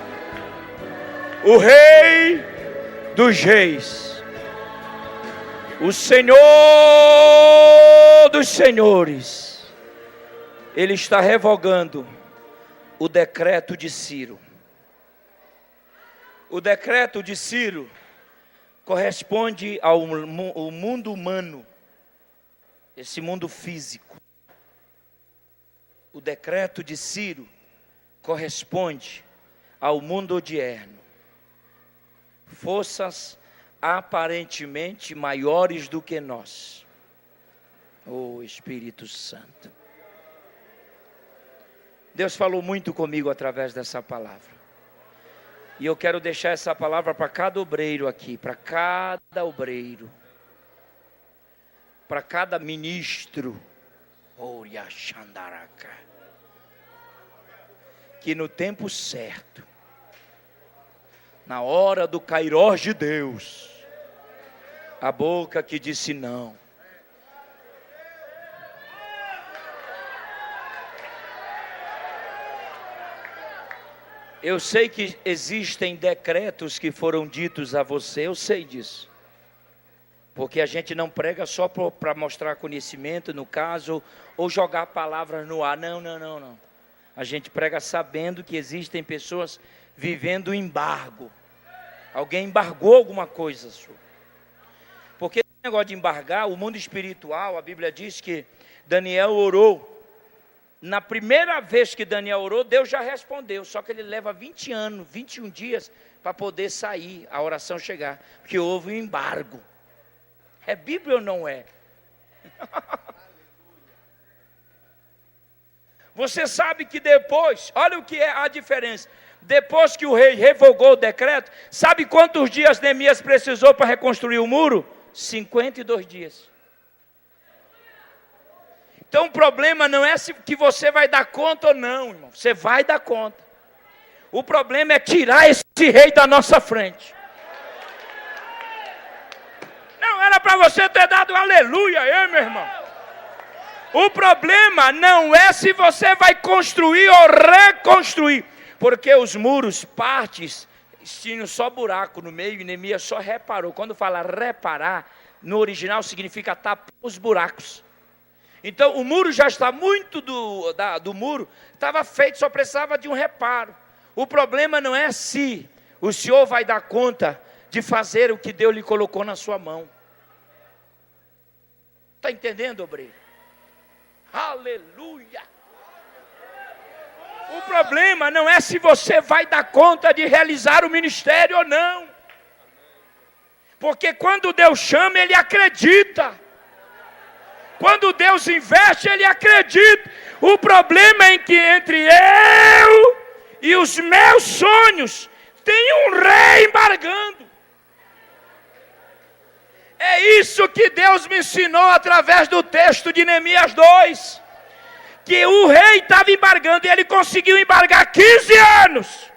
O Rei dos Reis, o Senhor dos Senhores, Ele está revogando o decreto de Ciro. O decreto de Ciro corresponde ao mundo humano, esse mundo físico. O decreto de Ciro corresponde ao mundo odierno. Forças aparentemente maiores do que nós. Oh, Espírito Santo. Deus falou muito comigo através dessa palavra. E eu quero deixar essa palavra para cada obreiro aqui, para cada obreiro, para cada ministro. Oria Xandaraka. Que no tempo certo, na hora do kairós de Deus, a boca que disse não, eu sei que existem decretos que foram ditos a você, eu sei disso, porque a gente não prega só para mostrar conhecimento, no caso, ou jogar palavras no ar, não. A gente prega sabendo que existem pessoas vivendo embargo. Alguém embargou alguma coisa sua. Porque esse negócio de embargar, o mundo espiritual, a Bíblia diz que Daniel orou. Na primeira vez que Daniel orou, Deus já respondeu. Só que ele leva 20 anos, 21 dias para poder sair, a oração chegar. Porque houve um embargo. É Bíblia ou não é? Você sabe que depois, olha o que é a diferença. Depois que o rei revogou o decreto, sabe quantos dias Neemias precisou para reconstruir o muro? 52 dias. Então o problema não é se que você vai dar conta ou não, irmão. Você vai dar conta. O problema é tirar esse rei da nossa frente. Não era para você ter dado aleluia aí, meu irmão. O problema não é se você vai construir ou reconstruir, porque os muros, partes, tinham só buraco no meio e Neemias só reparou. Quando fala reparar, no original significa tapar os buracos. Então o muro já está muito do muro, estava feito, só precisava de um reparo. O problema não é se o Senhor vai dar conta de fazer o que Deus lhe colocou na sua mão. Está entendendo, obreiro? Aleluia! O problema não é se você vai dar conta de realizar o ministério ou não. Porque quando Deus chama, Ele acredita. Quando Deus investe, Ele acredita. O problema é que entre eu e os meus sonhos tem um rei embargando. É isso que Deus me ensinou através do texto de Neemias 2. Que o rei estava embargando e ele conseguiu embargar 15 anos.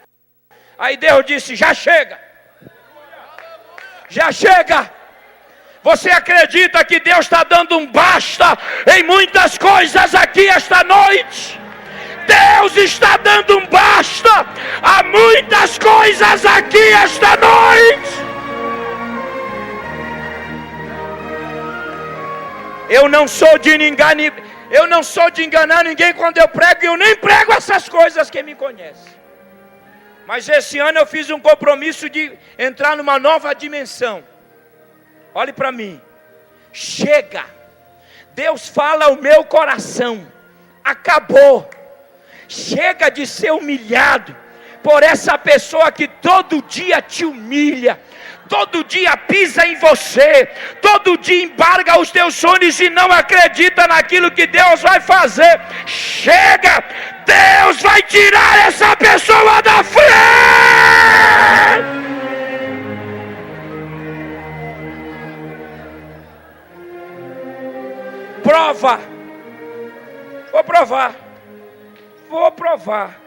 Aí Deus disse: já chega. Já chega. Você acredita que Deus está dando um basta em muitas coisas aqui esta noite? Deus está dando um basta a muitas coisas aqui esta noite. Eu não sou de enganar ninguém quando eu prego, e eu nem prego essas coisas, quem me conhece. Mas esse ano eu fiz um compromisso de entrar numa nova dimensão. Olhe para mim. Chega. Deus fala ao meu coração. Acabou. Chega de ser humilhado por essa pessoa que todo dia te humilha, todo dia pisa em você, todo dia embarga os teus sonhos e não acredita naquilo que Deus vai fazer. Chega! Deus vai tirar essa pessoa da frente! Prova! Vou provar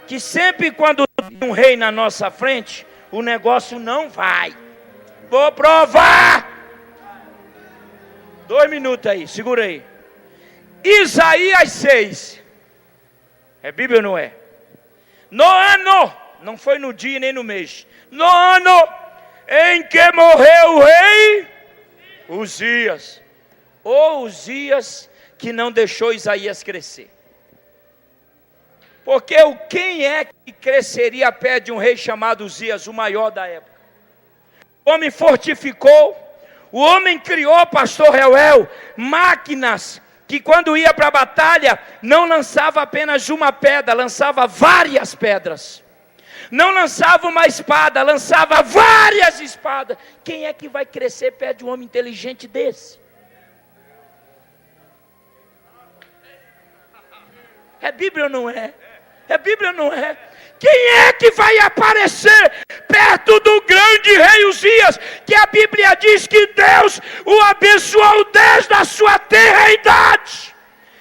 que sempre quando tem um rei na nossa frente, o negócio não vai. Vou provar. 2 minutos aí, segura aí. Isaías 6. É Bíblia ou não é? No ano, não foi no dia nem no mês. No ano em que morreu o rei Uzias. O Uzias que não deixou Isaías crescer. Porque quem é que cresceria a pé de um rei chamado Uzias, o maior da época? O homem fortificou, o homem criou, pastor Reuel, máquinas que quando ia para a batalha, não lançava apenas uma pedra, lançava várias pedras. Não lançava uma espada, lançava várias espadas. Quem é que vai crescer perto de um homem inteligente desse? É Bíblia ou não é? É Bíblia ou não é? Quem é que vai aparecer perto do grande rei Uzias, que a Bíblia diz que Deus o abençoou desde a sua tenra idade?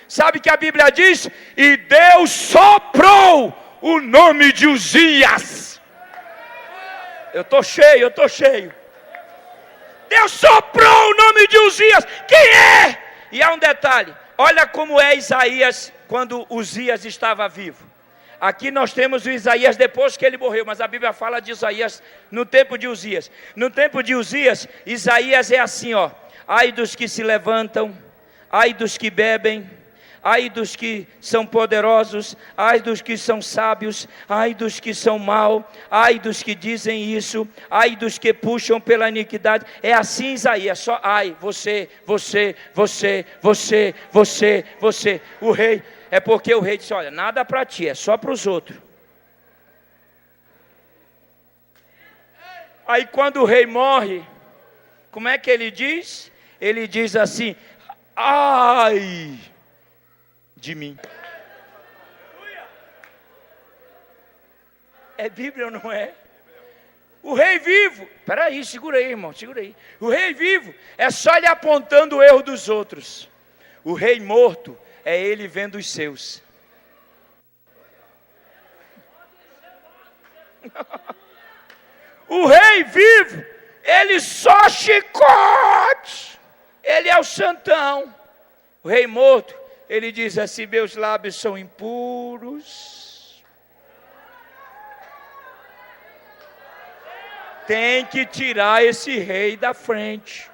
Sabe que a Bíblia diz? E Deus soprou o nome de Uzias. Eu estou cheio. Deus soprou o nome de Uzias. Quem é? E há um detalhe. Olha como é Isaías quando Uzias estava vivo. Aqui nós temos o Isaías depois que ele morreu, mas a Bíblia fala de Isaías no tempo de Uzias. No tempo de Uzias, Isaías é assim, ó: ai dos que se levantam, ai dos que bebem, ai dos que são poderosos, ai dos que são sábios, ai dos que são mau, ai dos que dizem isso, ai dos que puxam pela iniquidade. É assim Isaías, só ai, você. O rei, é porque o rei disse: olha, nada para ti, é só para os outros. Aí quando o rei morre, como é que ele diz? Ele diz assim: ai de mim. É Bíblia ou não é? O rei vivo, peraí, segura aí, irmão, segura aí. O rei vivo é só ele apontando o erro dos outros. O rei morto é ele vendo os seus. O rei vivo, ele só chicote. Ele é o santão. O rei morto, ele diz assim: meus lábios são impuros. Tem que tirar esse rei da frente.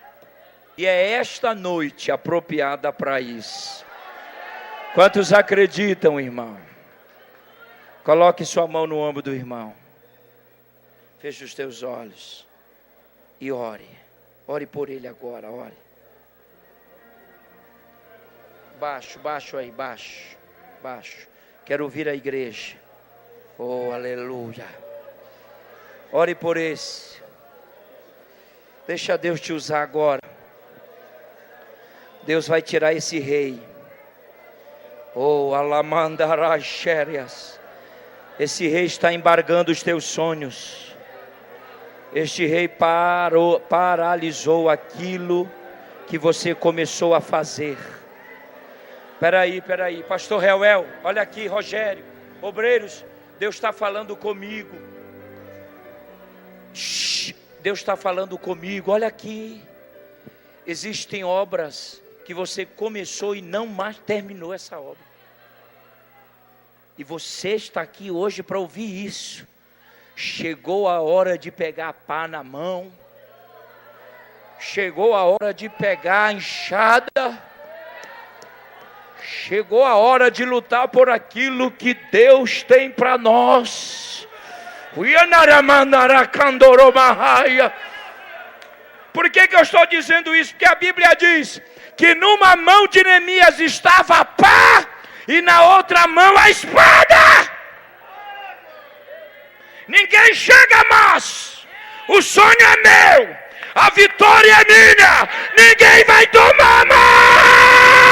E é esta noite apropriada para isso. Quantos acreditam, irmão? Coloque sua mão no ombro do irmão. Feche os teus olhos e ore. Ore por ele agora, ore. Baixo aí, baixo. Quero ouvir a igreja. Oh, aleluia. Ore por esse. Deixa Deus te usar agora. Deus vai tirar esse rei. Oh, alamandarachérias. Esse rei está embargando os teus sonhos. Este rei paralisou aquilo que você começou a fazer. Peraí, pastor Reuel, olha aqui, Rogério, obreiros, Deus está falando comigo. Deus está falando comigo, olha aqui. Existem obras que você começou e não mais terminou essa obra. E você está aqui hoje para ouvir isso. Chegou a hora de pegar a pá na mão. Chegou a hora de pegar a enxada. Chegou a hora de lutar por aquilo que Deus tem para nós. Por que eu estou dizendo isso? Porque a Bíblia diz que numa mão de Neemias estava a pá e na outra mão a espada. Ninguém chega mais. O sonho é meu. A vitória é minha. Ninguém vai tomar mais.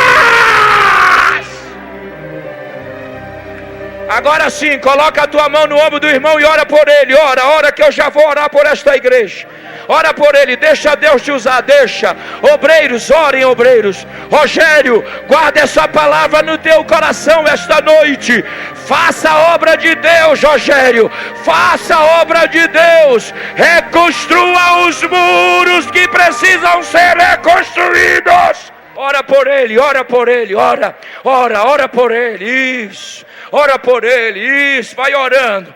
Agora sim, coloca a tua mão no ombro do irmão e ora por ele. Ora que eu já vou orar por esta igreja. Ora por ele, deixa Deus te usar, deixa. Obreiros, orem, obreiros. Rogério, guarda essa palavra no teu coração esta noite. Faça a obra de Deus, Rogério. Faça a obra de Deus. Reconstrua os muros que precisam ser reconstruídos. Ora por ele, ora por ele, ora por ele, isso. Ora por ele, isso, vai orando,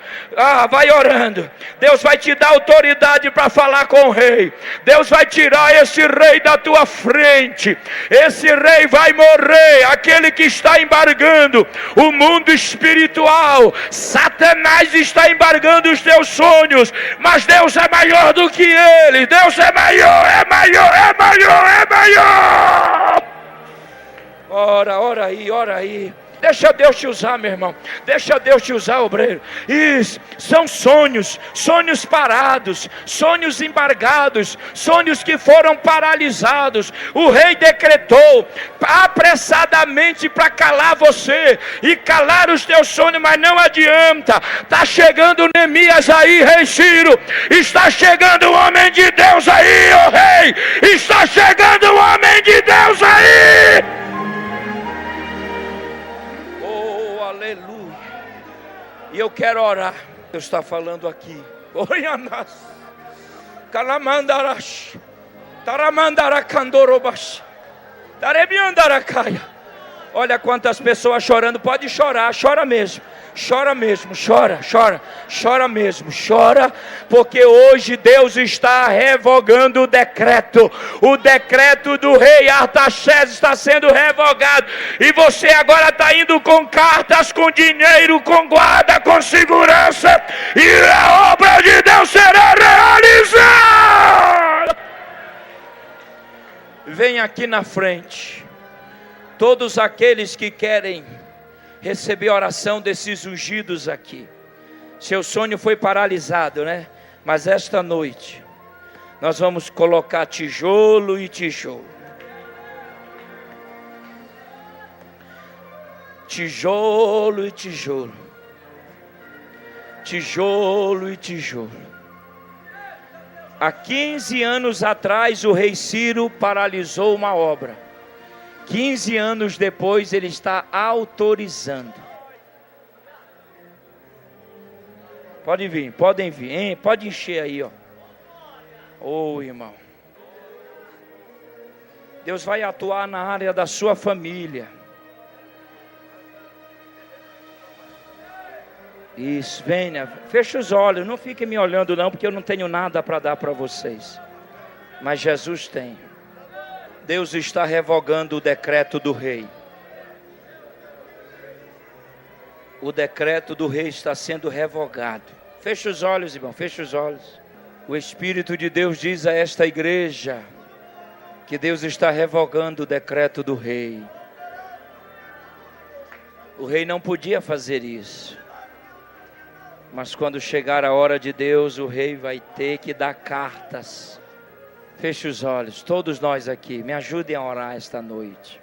vai orando. Deus vai te dar autoridade para falar com o rei. Deus vai tirar esse rei da tua frente. Esse rei vai morrer, aquele que está embargando o mundo espiritual. Satanás está embargando os teus sonhos, mas Deus é maior do que ele. Deus é maior, é maior, é maior, é maior. Ora aí. Deixa Deus te usar, meu irmão. Deixa Deus te usar, obreiro. Isso, são sonhos parados, sonhos embargados, sonhos que foram paralisados. O rei decretou apressadamente para calar você e calar os teus sonhos, mas não adianta. Está chegando Neemias aí, rei Ciro. Está chegando o homem de Deus aí, ó rei. Está chegando o homem de Deus aí. Aleluia. E eu quero orar. Deus está falando aqui. Oianas. Calamandarash. Taramandaracandorobash. Tarebiandaracaya. Olha quantas pessoas chorando. Pode chorar, chora mesmo. Chora mesmo, chora mesmo, porque hoje Deus está revogando o decreto do rei Artaxerxes está sendo revogado, e você agora está indo com cartas, com dinheiro, com guarda, com segurança, e a obra de Deus será realizada. Vem aqui na frente, todos aqueles que querem receber a oração desses ungidos aqui. Seu sonho foi paralisado, né? Mas esta noite nós vamos colocar tijolo e tijolo. Tijolo e tijolo. Tijolo e tijolo. Há 15 anos atrás o rei Ciro paralisou uma obra. 15 anos depois ele está autorizando. Podem vir, hein? Pode encher aí, ó. Ô irmão, Deus vai atuar na área da sua família. Isso, venha, fecha os olhos, não fiquem me olhando não, porque eu não tenho nada para dar para vocês, mas Jesus tem. Deus está revogando o decreto do rei. O decreto do rei está sendo revogado. Fecha os olhos, irmão, fecha os olhos. O Espírito de Deus diz a esta igreja que Deus está revogando o decreto do rei. O rei não podia fazer isso. Mas quando chegar a hora de Deus, o rei vai ter que dar cartas. Feche os olhos, todos nós aqui, me ajudem a orar esta noite.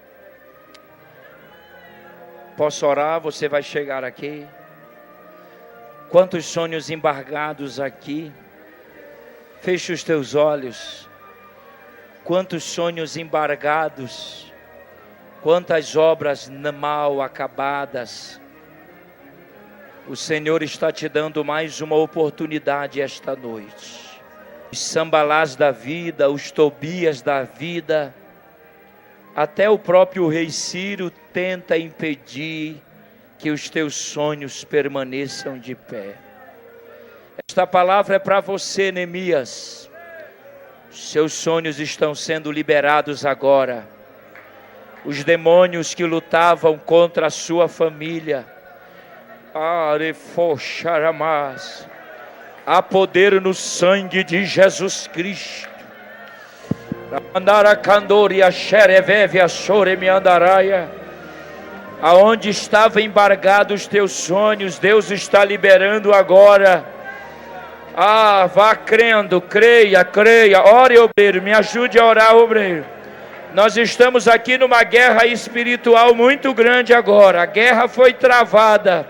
Posso orar? Você vai chegar aqui. Quantos sonhos embargados aqui. Feche os teus olhos. Quantos sonhos embargados. Quantas obras mal acabadas. O Senhor está te dando mais uma oportunidade esta noite. Os Sambalás da vida, os Tobias da vida, até o próprio rei Ciro tenta impedir que os teus sonhos permaneçam de pé. Esta palavra é para você, Neemias. Seus sonhos estão sendo liberados agora. Os demônios que lutavam contra a sua família. Há poder no sangue de Jesus Cristo. Aonde estavam embargados os teus sonhos, Deus está liberando agora. Vá crendo, creia. Ore, obreiro, me ajude a orar, obreiro. Nós estamos aqui numa guerra espiritual muito grande agora. A guerra foi travada.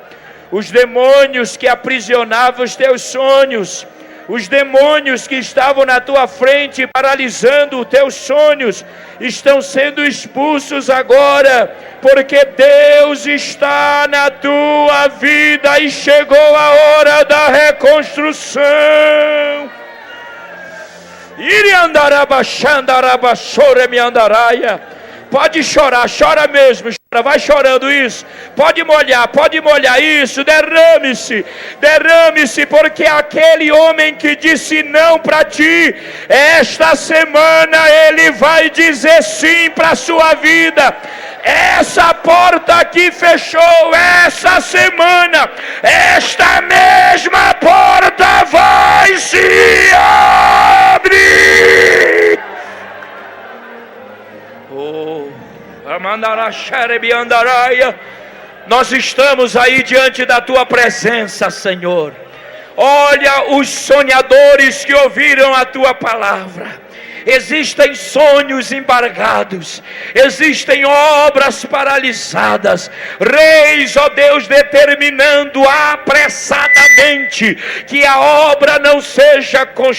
Os demônios que aprisionavam os teus sonhos, os demônios que estavam na tua frente paralisando os teus sonhos, estão sendo expulsos agora, porque Deus está na tua vida e chegou a hora da reconstrução. Pode chorar, chora mesmo, chora, vai chorando isso. Pode molhar isso, derrame-se, porque aquele homem que disse não para ti, esta semana ele vai dizer sim para a sua vida. Essa porta que fechou essa semana, esta mesma porta vai se abrir. Nós estamos aí diante da tua presença, Senhor. Olha os sonhadores que ouviram a tua palavra. Existem sonhos embargados, existem obras paralisadas, reis, ó Deus, determinando apressadamente que a obra não seja construída.